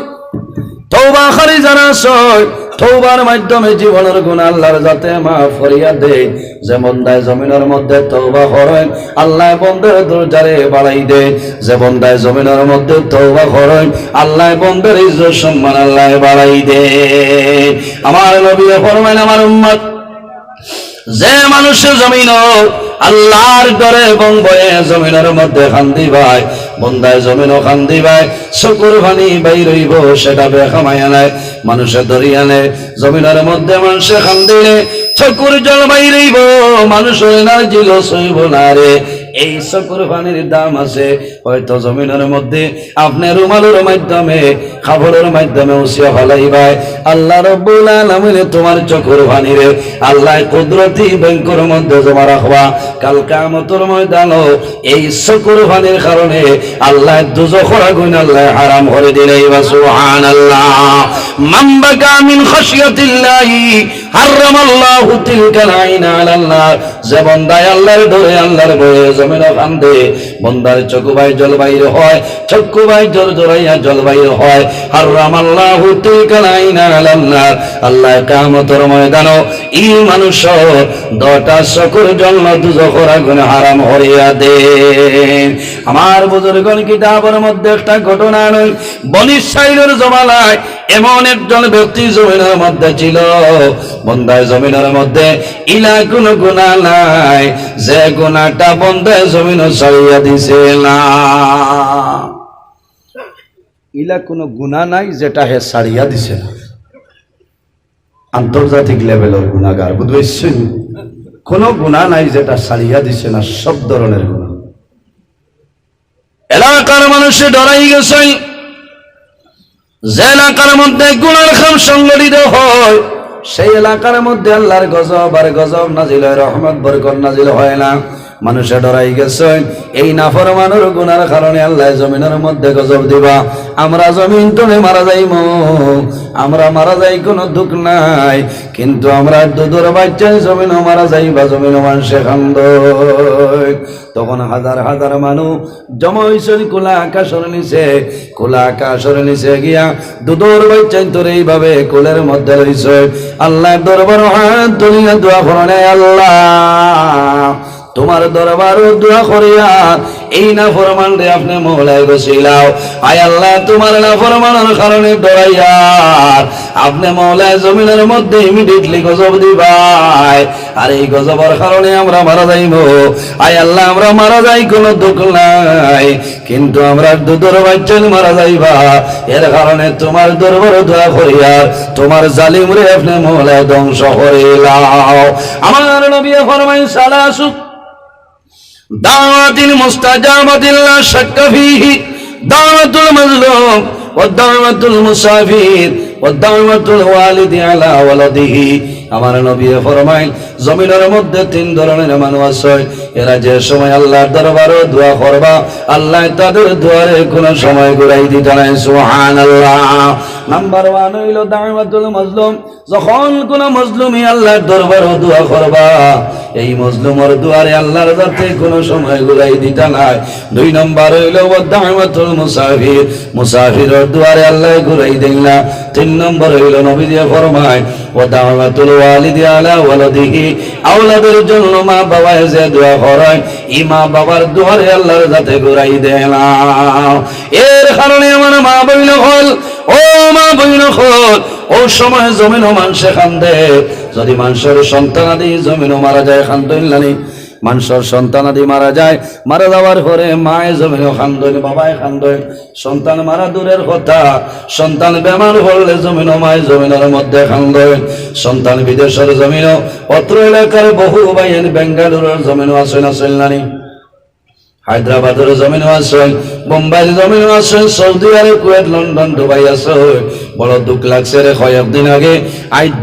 তওবা খালি যারা সয় তওবার মাধ্যমে জীবনের গুনাহ আল্লাহর যাতে মাফ করিয়া দেয়। যে বন্দায় জমিনের মধ্যে তওবা করেন আল্লাহ বন্দার দরজারে বাড়াই দেয়, যে বন্দায় জমিনের মধ্যে তওবা করেন আল্লাহ বন্দার ইজ্জত সম্মান আল্লাহ বাড়াই দেয়। আমার নবী ফরমান, আমার উম্মত যে মানুষের জমিন আল্লাহর ডরে এবং ভয়ে জমিনের মধ্যে খান্দি ভাই, বন্দায় জমিনও খান্দি ভাই, চকুর পানি বাইর হইব সেটা বেখামাইয়া নাই, মানুষের দরিয়া নেই জমিনের মধ্যে মানুষে খান্দিলে চকুর জল বাইর হইব, মানুষের এনার্জি লস হইব না রে। এই চকুর পানির দাম আছে হয়তো জমিনের মধ্যে আপনি রুমালের মাধ্যমে খাবারের মাধ্যমে উসিয়া ফলাইবাই, আল্লাহ রাব্বুল আলামিন তোমার চকুর পানিরে আল্লাহ কুদরতি ব্যাংকের মধ্যে জমা রাখবা। কাল কিয়ামতের ময়দানে এই চকুর পানির কারণে আল্লাহ দুজখের আগুন আল্লাহ হারাম করে দিলে। সুবহানাল্লাহ। মান বাকা মিন খাশিয়াতিল্লাহি হারামাল্লাহু তিলকাল আইনা আলাল্লাহ। যে বান্দায় আল্লাহর ডরে আল্লাহর ভয়ে জমিনে কান্দে, বন্দার চক্ষু বাই জল বাইর হয়, চক্ষু বাই জল জড়াইয়া জল বাইর হয়। হারামাল্লাহু তিলকাল আইনা আলাল্লাহ। আল্লাহ কিয়ামতের ময়দানে এই মানুষ 10টা চক্ষুর জন্য দুজখের আগুন হারাম করিয়া দেন। আমার বুজুর্গণ কিতাবের মধ্যে একটা ঘটনা নয়, বনী ইসরাঈলের জমানায় এমন একজন ব্যক্তি জমিনের মধ্যে ছিল, বন্দায় জমিনের মধ্যে ইলা কোন গুনাহ নাই যে গুনাহটা বন্দায় জমিন ছাড়িয়া দিছে না। ইলা কোন গুনাহ নাই যেটা হে ছাড়িয়া দিছে না। আন্তর্জাতিক লেভেলের গুনাহগার বুঝছেন, কোন গুনাহ নাই যেটা ছাড়িয়া দিছে না, সব ধরনের গুনাহ। এলাকার মানুষে ডরাই গেছে, যে এলাকার মধ্যে গুনার কাম সংগঠিত হয় সেই এলাকার মধ্যে আল্লাহর গজব আর গজব নাজিল হয়, রহমত বরকত নাজিল হয় না। মানুষে ডরাই গেছে এই নাফরমানের গুনার কারণে আল্লাহ জমিনের মধ্যে গজব দিবা। আমরা জমিন টনে মারা যাইব, আমরা মারা যাই কোনো দুঃখ নাই, কিন্তু আমরা দুধের বাচ্চায় জমিনও মারা যাইবা, জমিনও মানুষে খান্দ। তখন হাজার হাজার মানুষ জমা হয়েছেন খোলা আকাশের নিচে, খোলা আকাশের নিচে গিয়া দুধের বাচ্চায় তোর এইভাবে কোলের মধ্যে রয়েছে। আল্লাহ দরবার হাত তুলিয়া দোয়া করেন, আল্লাহ তোমার দরবার দোয়া করিয়া এই না ফরমান রে আপনি মওলায় গছিলাও। আয় আল্লাহ, তোমার না ফরমানের কারণে ডরাইয়া আপনি মওলায় জমিনের মধ্যে ইমিডিয়েটলি গজব দিবাই, আর এই গজবের কারণে আমরা মারা যাইব। আয় আল্লাহ, আমরা মারা যাই কোনো দুঃখ নাই, কিন্তু আমরা দুধের বাচ্চা মারা যাইবা, এর কারণে তোমার দরবার দোয়া করিয়া তোমার জালিম রে আপনি মওলায় ধ্বংস করিলাও। আমার নবী ফরমায় সালাসু দাওয়াতিল মুস্তাজাবাতিল লা শাক্কা ফীহি দাওয়াতুল মাজলুম ওয়া দাওয়াতুল মুসাফির ওয়া দাওয়াতুল ওয়ালিদি আলা ওয়ালাদিহি। আমার নবী ফরমাইল জমিনের মধ্যে তিন ধরনের মানুষ আছে, এরা যে সময় আল্লাহর দরবারে দোয়া করবা আল্লাহ তাদের দোয়ারে কোনো সময় ঘুরাই দিতে নাই। সুবহানাল্লাহ। নাম্বার 1 হইল দাওয়াতুল মাজলুম। যখন কোন মজলুমি আল্লাহর দরবারে দোয়া করবা এই মজলুমের দুয়ারে আল্লাহর যাতে কোনো সময় ঘুরাই দিতে নাই। 2 নম্বর হইল দাওয়াতুল মুসাফির। মুসাফিরের দুয়ারে আল্লাহ ঘুরাই দেন না। 3 নম্বর হইল নবী দিয়ে ফরমায় ওয়া দাওয়াতুল ওয়ালিদি আলা ওয়ালাদিহি। আওলাদের জন্য মা বাবা যে দোয়া করেন এই মা বাবার দুয়ারে আল্লাহর যাতে ঘুরাই দেন না। এর কারণে আমার মা বইল হল, ও মা বইল হল, ও সময় জমিনও মানুষে কান্দে। যদি মানুষের সন্তানাদি জমিনও মারা যায় কান্দইলানি, মানুষের সন্তানাদি মারা যায়, মারা যাওয়ার পরে মায়ে জমিনও কান্দইল, বাবায় কান্দইল। সন্তান মারা দূরের কথা, সন্তান বেমার হলে জমিনও মায় জমিনের মধ্যে কান্দইল। সন্তান বিদেশের জমিনও, অত্র এলাকার বহু বাইন বেঙ্গালুরের জমিনও আছে না চললানি, হায়দ্রাবাদের জমিনও আছে, বোম্বাইয়ের জমিনও আছে, সৌদি আরব, কুয়েত, লন্ডন, দুবাই আছে। বড় দুঃখ লাগছে রে। কয়েকদিন আগে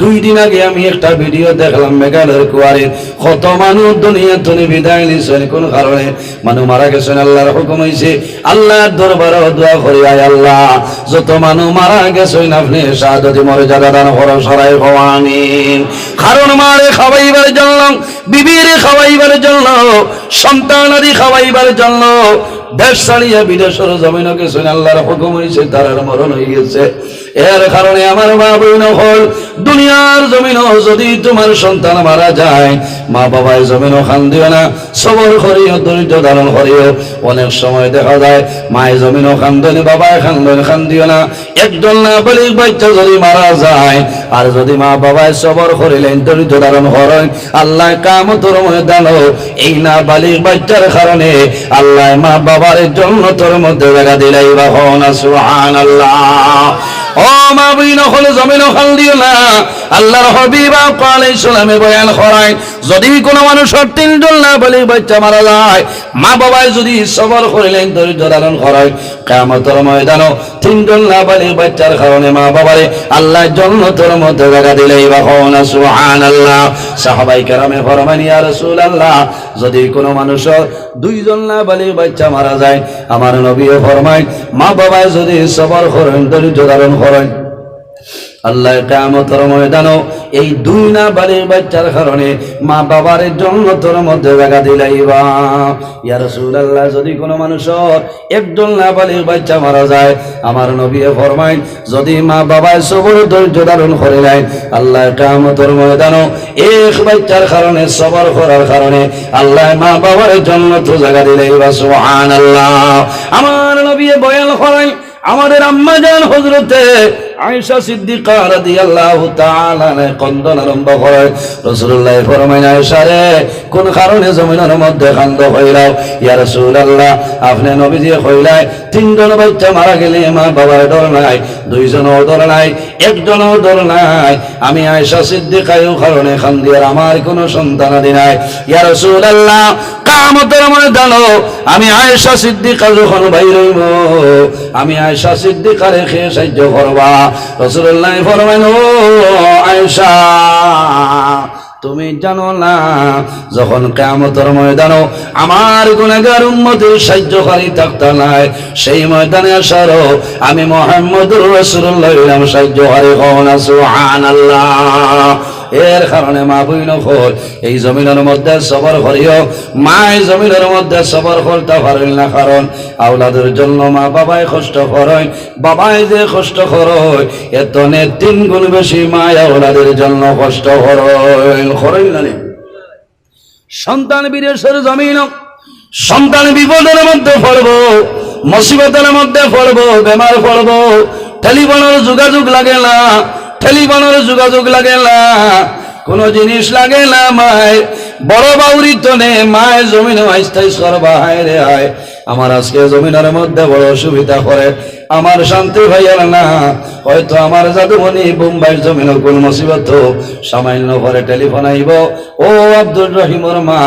2 দিন আগে আমি একটা ভিডিও দেখলাম মেঘালয়ের কুয়ারে কত মানুষ দুনিয়া থেকে বিদায় নিছেন কোন কারণে, মানুষ মারা গেছেন। আল্লাহর হুকুম হইছে আল্লাহর দরবারে দোয়া করি, আয় আল্লাহ যত মানুষ মারা গেছেন আপনি শাহাদাতি মর্যাদা দান করো, সরাই আমিন। কারণ মারে খাওয়াইবার জন্য, বিবিরে খাওয়াইবার জন্য, সন্তানাদি খাওয়াইবার জন্য দেশ ছাড়িয়া বিদেশের জমিনে গেছেন। আল্লাহর হুকুম হইছে তারার মরণ হয়ে গেছে। এর কারণে আমার মা বোন হল দুনিয়ার জমিনও যদি তোমার সন্তান মারা যায় মা বাবায় জমিনও খান দিও না, সবর করিও, ধৈর্য ধারণ করিও। অনেক সময় দেখা যায় মায়ের জমিনও খান দেন, বাবায় খান দিও না। একজন না বালিগ বাচ্চা যদি মারা যায় আর যদি মা বাবায় সবর করিলেন, ধৈর্য ধারণ করেন, আল্লাহ কিয়ামতের ময়দানে এই না বালিগ বাচ্চার কারণে আল্লাহ মা বাবার জান্নাতের মধ্যে জায়গা দিলাইবা। সুবহানাল্লাহ। ও মা বইন হল জমিন খাল দিও না। আল্লাহর হাবিব আলাইহিস সালামে বয়ান করেন যদি কোন মানুষের 3 জন না বালিগ বাচ্চা মারা যায়, মা বাবায় যদি সবর করিলেন, ধৈর্য ধারণ করেন, কিয়ামতের ময়দানে 3 জন না বালিগ বাচ্চার কারণে মা বাবারে আল্লাহ জান্নাতের মধ্যে জায়গা দিলাইবা। সুবহানাল্লাহ। সাহাবায়ে কেরামে ফরমান ইয়া রাসূলুল্লাহ যদি কোন মানুষের 2 জন না বালিগ বাচ্চা মারা যায়, আমার নবী ফরমায় মা বাবায় যদি সবর করেন, ধৈর্য ধারণ করেন, আল্লাহ কিয়ামতের ময়দানে এই 2 না বালিগ বাচ্চার কারণে মা বাবার জান্নাতের মধ্যে জায়গা দিলাইবা। ইয়া রাসূলুল্লাহ যদি কোন মানুষের 1 জন না বালিগ বাচ্চা মারা যায়, আমার নবী ফরমায় যদি মা বাবায় সবর ধৈর্য ধারণ করে নেয়, আল্লাহ কিয়ামতের ময়দানে এক বাচ্চার কারণে সবর করার কারণে আল্লাহ মা বাবার জান্নাতে জায়গা দিলাইবা। সুবহানাল্লাহ। আমার নবী বয়ান করেন আমাদের আম্মা জান হযরতে আয়েশা সিদ্দিকা রাদিয়াল্লাহু তাআলা কন্দন আরম্ভ করে। রাসূলুল্লাহ ফরমায় আয়েশা রে কোন কারণে জমিনের মধ্যে কান্দ হইলাও? ইয়া রাসূলুল্লাহ আপনি নবীজি কইলাই 3 জন বাচ্চা মারা গেলে মা বাবার ডর নাই, 2 জনও ডর নাই, 1 জনও ডর নাই। আমি আয়েশা সিদ্দিকার কারণে কান্দি আর আমার কোনো সন্তানাদি নাই। ইয়া রাসূলুল্লাহ কিয়ামতের ময়দানে আমি আয়েশা সিদ্দিকা যখন বাইর হইব আমি আয়েশা সিদ্দিকার রেখে সাহায্য করবা। রাসূলুল্লাহ ফরমায় ও আয়েশা তুমি জানো না যখন কিয়ামতের ময়দানে আমার গুনাহগার উম্মতের সাহায্যকারী থাকতে নাই, সেই ময়দানে আসারও আমি মুহাম্মদুর রাসূলুল্লাহ এর সাহায্যকারী হন। সুবহানাল্লাহ। এর কারণে মা বইন হল এই জমিনের মধ্যে সবর করিও। মায় জমিনের মধ্যে সবর করতে পারেন না, কারণ আওলাদের জন্য মা বাবাই কষ্ট করেন। বাবাই যে কষ্ট করেন এত 3 গুণ বেশি মায় আওলাদের জন্য কষ্ট করেন। সন্তান বিদেশের জমিন, সন্তান বিপদের মধ্যে পড়বো, মুসিবতের মধ্যে পড়বো, বেমার পড়বো, টেলিফোনের যোগাযোগ লাগে না, টেলিফোনের যোগাযোগ লাগে না, কোন জিনিস লাগে না। মায় বড় বাউরি তো নে মায় জমিন আইস্তাই সরবা হায় রে হায়, আমার আজকে জমিনের মধ্যে বড় অসুবিধা করে, আমার শান্তি ভাইয়ার না। হয়তো আমার জাদুমণি বোম্বাইয়ের জমিন কোন মুসিবত সামান্য পরে টেলিফোন আইব, ও আব্দুর রহিমর মা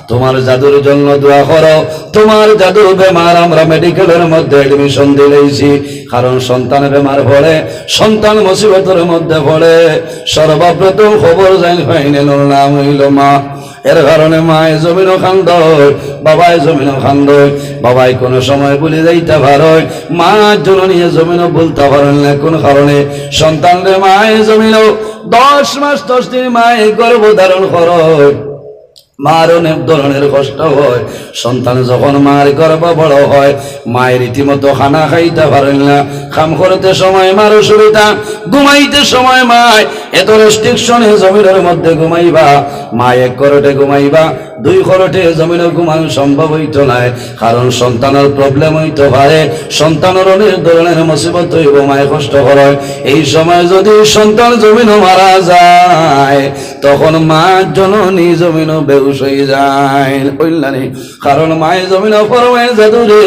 তোমার জাদুর জন্য দোয়া করো, তোমার জাদু বেমার আমরা মেডিকেলের মধ্যে এডমিশন দিলেইছি, কারণ সন্তান বেমার পড়ে, সন্তান মুসিবতের মধ্যে পড়ে, সর্বপ্রথম খবর যাই ফাইনাল নাম হইল মা। এর কারণে মায় জমিনও খান্দয়, বাবাই জমিনও খান্দয়, বাবাই কোনো সময় বলে যাইতে পারয়, মা জননী জমিনও বলতে পারেন না কোন কারণে। সন্তানরে মায় জমিনও 10 মাস 10 দিন মায় গর্ভ ধারণ করয়, মার অনেক ধরনের কষ্ট হয়। সন্তান যখন মার গর্ভ বড় হয়, মায়ের রীতিমতো খানা খাইতে পারেন না, কাম করতে সময় মার অসুবিধা, ঘুমাইতে সময় মায় এত রেস্ট্রিকশনে জমিনের মধ্যে ঘুমাইবা, মা 1 করোটে ঘুমাইবা, 2 করোটে জমিনে ঘুমানো সম্ভব হইতো না, কারণ সন্তানের প্রবলেম হইতে পারে, সন্তানের অনেক ধরনের মুসিবত হইব, মায় কষ্ট করে। এই সময় যদি সন্তান জমিনও মারা যায়, তখন মা জননী জমিনও বেহুশ হয়ে যায়, কারণ মায়ের জমিনও ফরমায় জাদুরে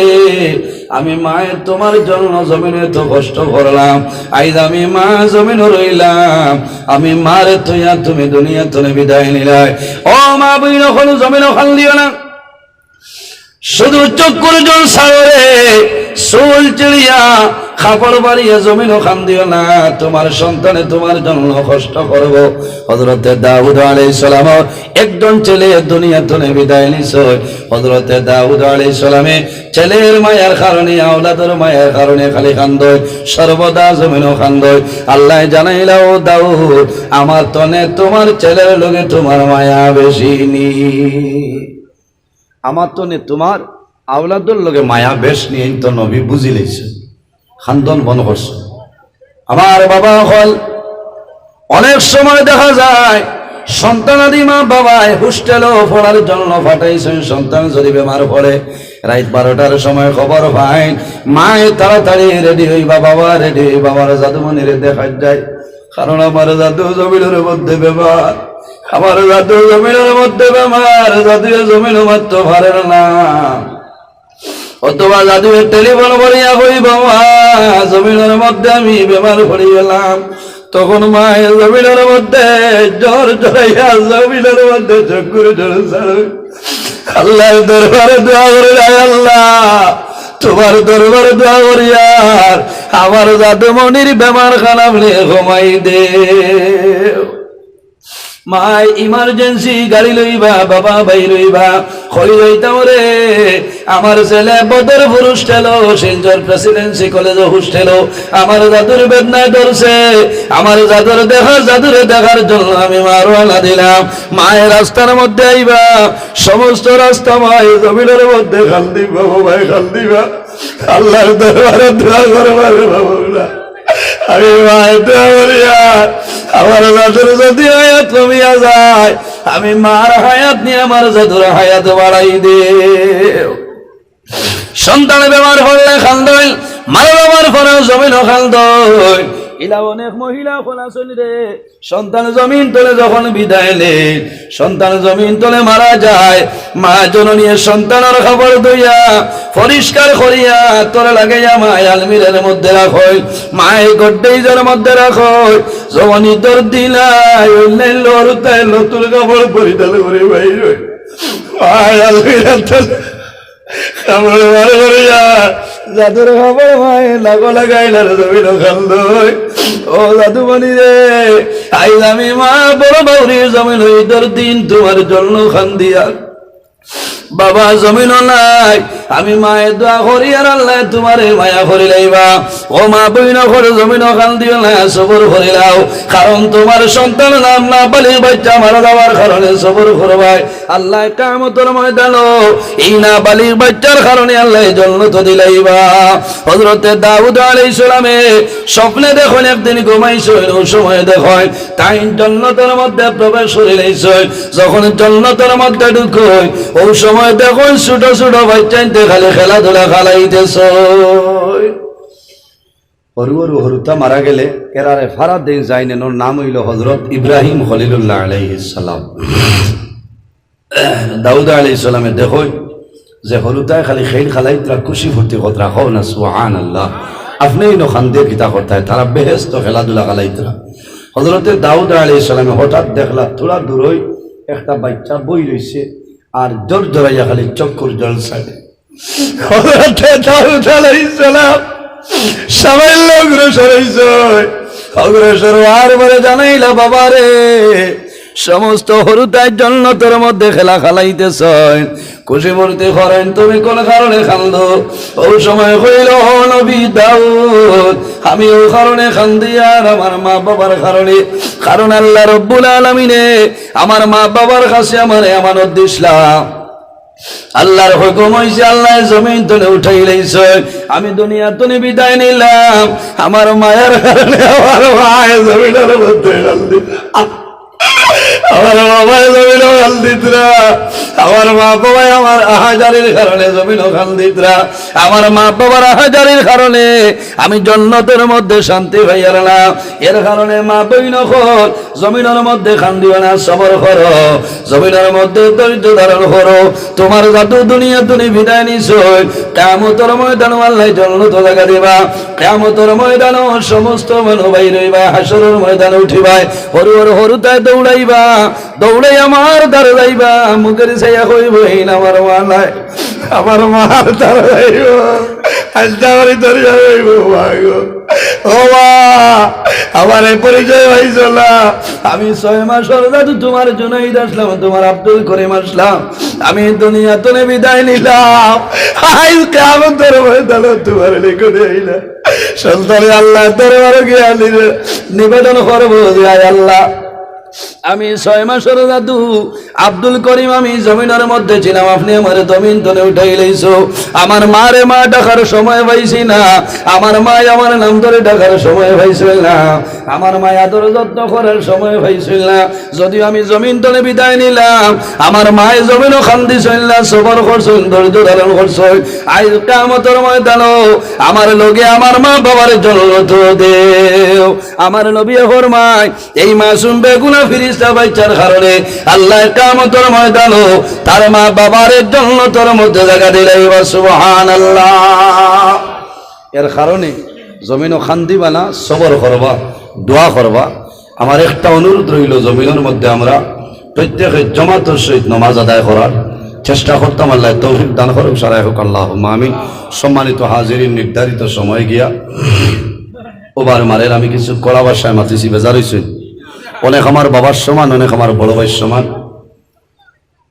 আমি মায়ের তোমার জন্য জমিনে তো কষ্ট করলাম, আইজ আমি মা জমিনও রইলাম, আমি মারে তুইয়া তুমি দুনিয়া তো বিদায় নিলাই। ও মা বইন হলো জমিনও খাল দিও না, শুধু চক্ষুর জল সাগরে সোল চিড়িয়া খাপড় বাড়িয়ে জমিনও খান দিও না, তোমার সন্তানে তোমার জন্য কষ্ট করব। হযরতে দাউদ আলাইহিস সালাম একজন ছেলে দুনিয়া থেকে বিদায় নিছে, হযরতে দাউদ আলাইহিস সালামে ছেলের মায়ের কারণে, আওলাদের মায়ের কারণে খালি কান্দয়, সর্বদা জমিনও কান্দয়। আল্লাহ জানাইলাও দাউদ আমার তনে তোমার ছেলের লগে তোমার মায়া বেশি নি, আমার তো নে তোমার আওলাদের লগে মায়া বেশ নিয়ে তো নবী বুঝি লইছে, খান্দন বন করছে। আমার বাবা হল অনেক সময় দেখা যায় সন্তানাদি মা বাবায় হোস্টেলও পড়ার জন্য পাঠাইছেন, সন্তান যদি বেমার পড়ে রাত 12টার সময় খবর পায়, মায়ে তাড়াতাড়ি রেডি হইবা, বাবা রেডি হই, বাবার জাদুমণিরে দেখা যায়, কারণ আমার জাদু জমিনের মধ্যে বেমার, আমার জাদু জমিনের মধ্যে বেমার, জাদু জমিন মাত্র পারেন না। অথবা জাদু টেলিফোন করিয়া কই বাবা জমিনের মধ্যে আমি বেমার পড়ে গেলাম, তখন মায়ের জমিনের মধ্যে জ্বর জড়াইয়া জমিনের মধ্যে চকুর জ্বর ছাড়, আল্লাহর দরবারে দোয়া করে যায়, আল্লাহ তোমার দরবারে দোয়া করিয়া আমার জাদুমণির বেমার খানা ঘুমাই দে। মাই ইমার্জেন্সি গাড়ি লইবা, বাবা ভাই লইবা, খড়ি লইতাম রে আমার ছেলে বদরপুর হোস্টেলো, সেঞ্জর প্রেসিডেন্সি কলেজ হোস্টেলো, আমার জাদুর বেদনায় ধরছে, আমার জাদুরে দেখার জন্য আমি মারওয়ালা দিলাম। মায়ের রাস্তার মধ্যে আইবা, সমস্ত রাস্তা মায়ের জমিনের মধ্যে খাল দিবা, ভাই খাল দিবা, আল্লাহর দরবারে দোয়া করবার বাবা, আমি মায়ের দোয়া করিয়া আমার জাদুর যদি হায়াত কমিয়া যায়, আমি মার হায়াত নিয়ে আমার জাদুর হায়াত বাড়াই দে। সন্তান বেমার পড়লে খান্দই, মার বাবার পরেও জমিনও খান্দই। ইলা অনেক মহিলা ফলা চলি রে, সন্তান জমিন তলে যখন বিদায় নে, সন্তান জমিন তলে মারা যায়, মা জননী সন্তানের খবর দইয়া পরিষ্কার করিয়া তোরে লাগাইয়া মায় আলমিরের মধ্যে রাখই, মায় গড্ডেইজের মধ্যে রাখই, জমনি তোর দিলাই অন্যান্য লড়তাই নতুন খবর পরিধান করে বাইর মায় আলমিরের খবর বার করিয়া জাদুর খবর মায় লাগো লাগাইলার জমিন খান্দই। ও জাদুমণি রে আইজ আমি মা বড় বাউরির জমিন হইতর দিন তোমার জন্য খান্দিয়া বাবা জমিনও নাই, আমি মায়ের দোয়া করি আর আল্লাহ তোমারে মায়া করি লাইবা। ও মা বইন করে জমিন খান দিও না, সবর করে লাও, কারণ তোমার সন্তান নাম না বালির বাচ্চা মারা যাওয়ার কারণে সবর করবাই। আল্লাহ কিয়ামতের ময়দানে এই না বালির বাচ্চার কারণে আল্লাহ জান্নাত দিলাইবা। হযরতে দাউদ আলাইহিস সালামে স্বপ্নে দেখেন একদিন ঘুমাইছেন, ওই সময় দেখেন তাই জান্নাতের মধ্যে প্রবেশ করে লাইছেন। যখন জান্নাতের মধ্যে ঢুকই ওই সময় দেখুন ছোট ছোট বাচ্চাইতে খালি খেলাধুলা খালাইতেছ। হরুতা মারা গেলে এরারে ফারাদ দিন যাইনেন, ওর নাম হইল হযরত ইব্রাহিম খলিলুল্লাহ আলাইহিস সালাম। দাউদ আলাইহিস সালামে দেখুন যে হরুতায় খালি খেল খালাইতরা খুশি ফুর্তি কথা রাখো না, সুবহানাল্লাহ। আপনি খান্দে কিতা করতায়, তারা বেহেস্ত খেলাধুলা খালাইতরা। হযরতে দাউদ আলাইহিস সালামে হঠাৎ দেখলা থোড়া দূরই একটা বাচ্চা বই রইছে আর জোর জোরাইয়া খালি চক্কর জল ছাড়ে। হযরতে দাউদ আলাইহিস সালাম সামান্য অগ্রসর হইছে, অগ্রসর হওয়ার পরে জানাইলা বাবা রে সমস্ত হরুতার জান্নাতের মধ্যে খেলা খালাইতেছ, খুশি মূর্তি করেন, তুমি কোন কারণে কান্দো? ওই সময় কইল নবী দাউদ আমি ওই কারণে কান্দি আর আমার মা বাবার কারণে, কারণ আল্লাহ রব্বুল আলামিনে আমার মা বাবার কাছে আমার আমানত দিছিলাম। আল্লাহর হুকুম হইছে আল্লাহ জমিন তুলে উঠাই লাইছে, আমি দুনিয়া তুলে বিদায় নিলাম। আমার মায়ের কারণে আমার মায়ের জমিনের মধ্যে আমার বাবাই জমিনও খাল দিতরা, আমার মা বাবাই আমার আহাজারির কারণে জমিনও খাল দিতরা, আমার মা বাবার আহাজারির কারণে আমি জান্নাতের মধ্যে শান্তি পাইয়ালাম। এর কারণে মা বইন হল জমিনের মধ্যে খান দিও না, সবর করো, জমিনের মধ্যে ধৈর্য ধারণ করো। তোমার জাদু দুনিয়া তুমি বিদায় নিছ, কিয়ামতের ময়দানে আল্লাহ জান্নাত জায়গা দিবা। কিয়ামতের ময়দানে সমস্ত মানুষ বাইর হইবা, হাসরের ময়দানে উঠিবাই, হরুতায় দৌড়াইবা, দৌড়াই আমার দ্বার যাইবা, মুখের ছাইয়া কইব এই না আমার মা নাই, আমার মার দ্বার যাইব, আজদাবাড়ি ধরিয়া যাইব। ও মা আমার পরিচয় হইছ না, আমি 6 মাস দাদু তোমার জুনাইদ আসলাম, তোমার আব্দুল করিম আসলাম, আমি দুনিয়া তুলে বিদায় নিলাম। আজ কিয়ামতের ময়দানে তোমার নিকটে আইলা সন্তান আল্লাহ দরবারে গিয়া নিবেদন করবো যে আল্লাহ আমি 6 মাসের দাদু আব্দুল করিম আমি জমিনের মধ্যে ছিলাম, আপনি আমার জমিন তলে উঠাই লাইছো। আমার মারে মা ডাকার সময় পাইছি না, আমার মা আমার নাম ধরে ডাকার সময় পাইছিল না, আমার মা আদর যত্ন করার সময় পাইছিল না। যদিও আমি জমিন তলে বিদায় নিলাম, আমার মায়ের জমিনও খান্দিছিল না, সবর করছিল, ধৈর্য ধারণ করছিল। আজ কিয়ামতের ময়দানে আমার লগে আমার মা বাবার জান্নাত দেও। আমার নবী ফরমায় এই মাসুম বেগুনা ফিরিস্তা বাচ্চার কারণে আল্লাহ কিয়ামতের ময়দানে তার মা বাবার জান্নাতের মধ্যে জায়গা দিলাইবা, সুবহানাল্লাহ। এর কারণে জমিনও খান্দিবা না, সবর করবা, দোয়া করবা। আমার একটা অনুরোধ রইল, জমিনের মধ্যে আমরা প্রত্যেকে জামাতের সহিত নামাজ আদায় করার চেষ্টা করতাম। আল্লাহ তৌফিক দান করুক, সারাই হোক আল্লাহুম্মা আমিন। সম্মানিত হাজিরিন, নির্ধারিত সময় গিয়া ওবার মারের আমি কিছু কড়া ভাষায় মাতিছি, বেজার হইছি। অনেক আমার বাবার সমান, অনেক আমার বড় ভাইয়ের সমান।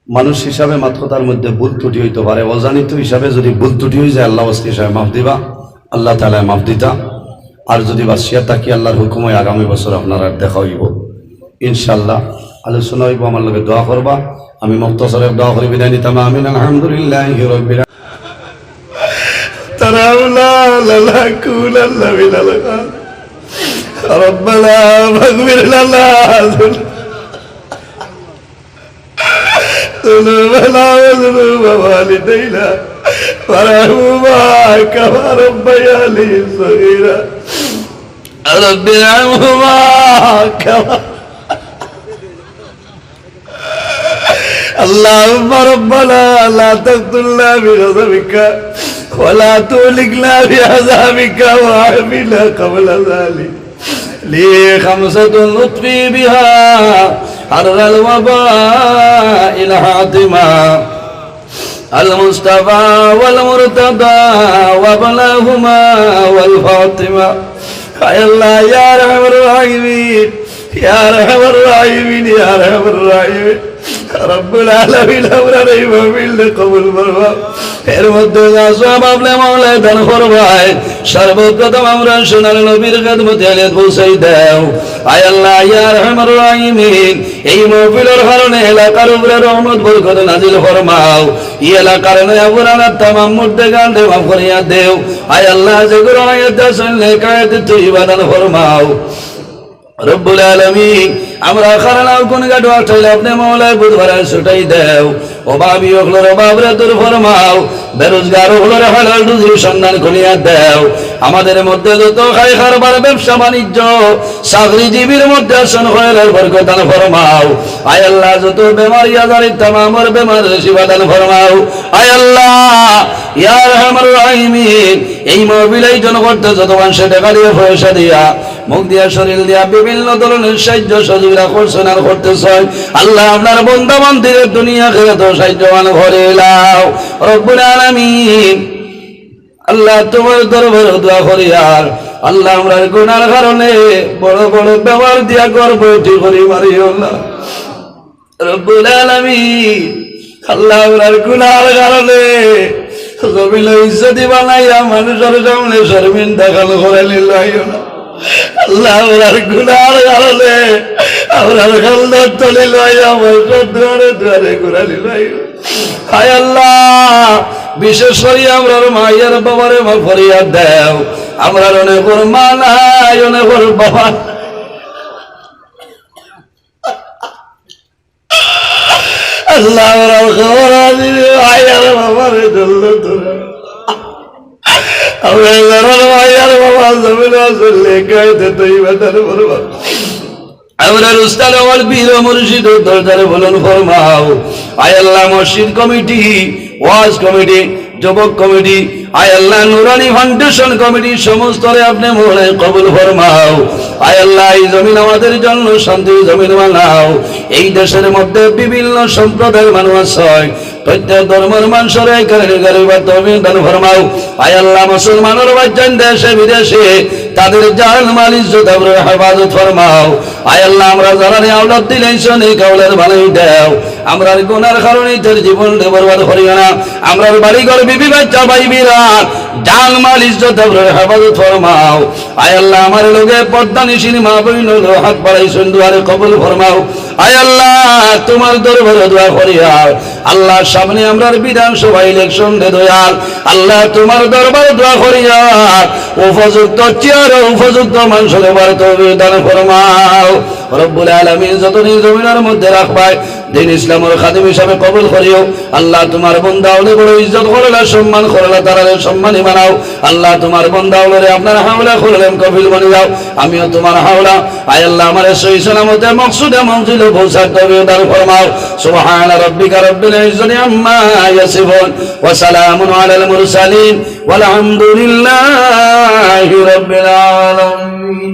মানুষ হিসাবে মাত্র তার মধ্যে ভুল ত্রুটি হইতে পারে, অজানিত হিসাবে যদি ভুল ত্রুটি হয়ে যায় আল্লাহ হিসাবে মাফ দিবা, আল্লাহ তাআলা মাফ দিতা। আর যদি বাসিয়া থাকি আল্লাহর হুকুমে আগামী বছর আপনারা দেখা হইব ইনশাআল্লাহ। আলোচনা হইব, আমার লগে দোয়া করবা। আমি মুক্তসরে দোয়া করে বিদায় নিতাম। আমিন। আলহামদুলিল্লাহি রাব্বিল আলামিন। ربنا فاغفر لنا ذنوبنا وذنوب والدينا وارحمهما كما ربياني صغيرا رب ارحمهما كما اللهم ربنا لا تقتلنا بغضبك ولا تهلكنا بعذابك وعافنا قبل ذلك لي 5 نطفي بها حر الوباء الحاتمة المصطفى والمرتضى وابناهما والفاطمة. يا الله يا ارحم الراحمين، يا ارحم الراحمين، يا ارحم الراحمين. রব্বুল আলামিন আমরা এই মাহফিলকে কবুল করবা। এর মধ্যে যা সওয়াব আপনি মাওলা দান করবাই। সর্বপ্রথম আমরা সোনার নবীর খেদমতে আলিয়াত পৌঁছাই দাও। আয় আল্লাহ ইয়া আরহামার রাহিমিন, এই মাহফিলের কারণে এলাকার উপরে রহমত বরকত নাজিল ফরমাও। এই এলাকার নয়া পুরানা তামাম মুর্দেগানকে মাফ করিয়া দেও। আয় আল্লাহ যেগুলো আয়াত শুনলে কায়াত তৈবা দান ফরমাও। রব্বুল আলামিন আমরা খারানাও কোন গাড়ি আঠাইলে আপনি মাওলায় বুধবার ছুটাই দেও। অভাবী হলোর অভাবরে দূর ফরমাও। বেরোজগার হলোর হালাল রুজির সন্ধান করিয়া দেও। আমাদের মধ্যে যত খাই খারবার ব্যবসা বাণিজ্য চাকরিজীবীর মধ্যে আসন হয়ের বরকত দান ফরমাও। আয় আল্লাহ যত বেমারি আজারি তামামর বেমার শিফা দান ফরমাও। আয় আল্লাহ ইয়া আরহামার রাহিমিন, এই মাহফিলেই জনগণকে যত মানুষে টাকা দিয়ে পয়সা দিয়া মুখ দিয়া শরীর দিয়া বিভিন্ন ধরনের সাহায্য সহযোগিতা করছেন আর করতেছেন, আল্লাহ আপনার বন্ধু বান্ধবের দুনিয়া খেলে তো সাহায্যবান করে লাও। রব্বুল আলামিন আল্লাহ তোমার দরবারে দোয়া করি। আর আল্লাহ আমরা গুনার কারণে বড় বড় ব্যবহার দিয়া গর্ব উঠি করি মারিও না। রব্বুল আলামিন আল্লাহ আমরা গুনার কারণে জমিন ইজ্জতি বানাইয়া মানুষের সামনে শর্মিন্দা খাল করে নিলাইও না। আল্লাহ আমরার গুনার কারণে আমরার খালদার তলে লইয়া আমার দুয়ারে দুয়ারে ঘুরালি লইও। হায় আল্লাহ বিশেষ করে আমরার মায়ের বাবারে মা ফরিয়াদ দেও। আমরার অনেক মা নাই, অনেক বাবা আল্লাহ আমরার খবর আসিবে মায়ের বাবারে ধরল তোরা। আমরা যারা মায়ের বাবা জমিন আসলে গাইতে তুই বেতার বলবো। আমরা রুস্তান আমার বীর মুর্শিদ দরজারে বলুন ফরমাও। আয় আল্লাহ মসজিদ কমিটি, ওয়াজ কমিটি, যুবক কমিটি, আয় আল্লাহ নুরানি ফাউন্ডেশন কমিটি সমস্ত আপনি মোহরে কবুল ফরমাও। আয় আল্লাহ এই জমিন আমাদের জন্য শান্তির জমিন বানাও। এই দেশের মধ্যে বিভিন্ন সম্প্রদায়ের মানুষ আছে, প্রত্যেক ধর্মের মানুষের দান ফরমাও। আয় আল্লাহ মুসলমানের বাচ্চান দেশে বিদেশে তাদের জান মাল ইজ্জত হেফাজত ফরমাও। আয় আল্লাহ আমরা যারা আওলাদ দিলেন এই কাউলাদ বানাই দেও। আমরার গুনার কারণে তার জীবন বরবাদ করিও না। আমরার বাড়ি ঘর বিবি বাচ্চা ভাই বিরাট জান মাল ইজ্জত হেফাজত ফরমাও। আয় আল্লাহ আমার লোকে পর্দা নিশিন মা বইন হাত বাড়াইছেন দুয়ারে কবুল ফরমাও। আয় আল্লাহ তোমার দরবারে দোয়া করিয়াও। আল্লাহ সামনে আমরার বিধানসভা ইলেকশন দে দয়াল, আল্লাহ তোমার দরবারে দোয়া করিয়াও। উপযুক্ত চেয়ার উপযুক্ত মানুষের তৌফিক দান ফরমাও। রব্বুল আলামিন যতদিন জমিনের মধ্যে রাখবাই দিন ইসলামের খাদিম হিসাবে কবুল করিও। আল্লাহ তোমার বন্দাউলে বড় ইজ্জত করলা, সম্মান করলা, তারা সম্মানী বানাও। আল্লাহ তোমার বন্দাউলরে আপনার হাওলা করলেন কফিল বনে যাও। আমিও তোমার হাওলা। আয় আল্লাহ আমার সহি সালামতে মকসুদে মঞ্জিলে পৌঁছার তৌফিক দান ফরমাও। সুবহান রাব্বিকা রাব্বিল ইজ্জতি আম্মা ইয়াসিফুন ওয়া সালামুন আলাল মুরসালিন ওয়াল হামদুলিল্লাহি রাব্বিল আলামিন।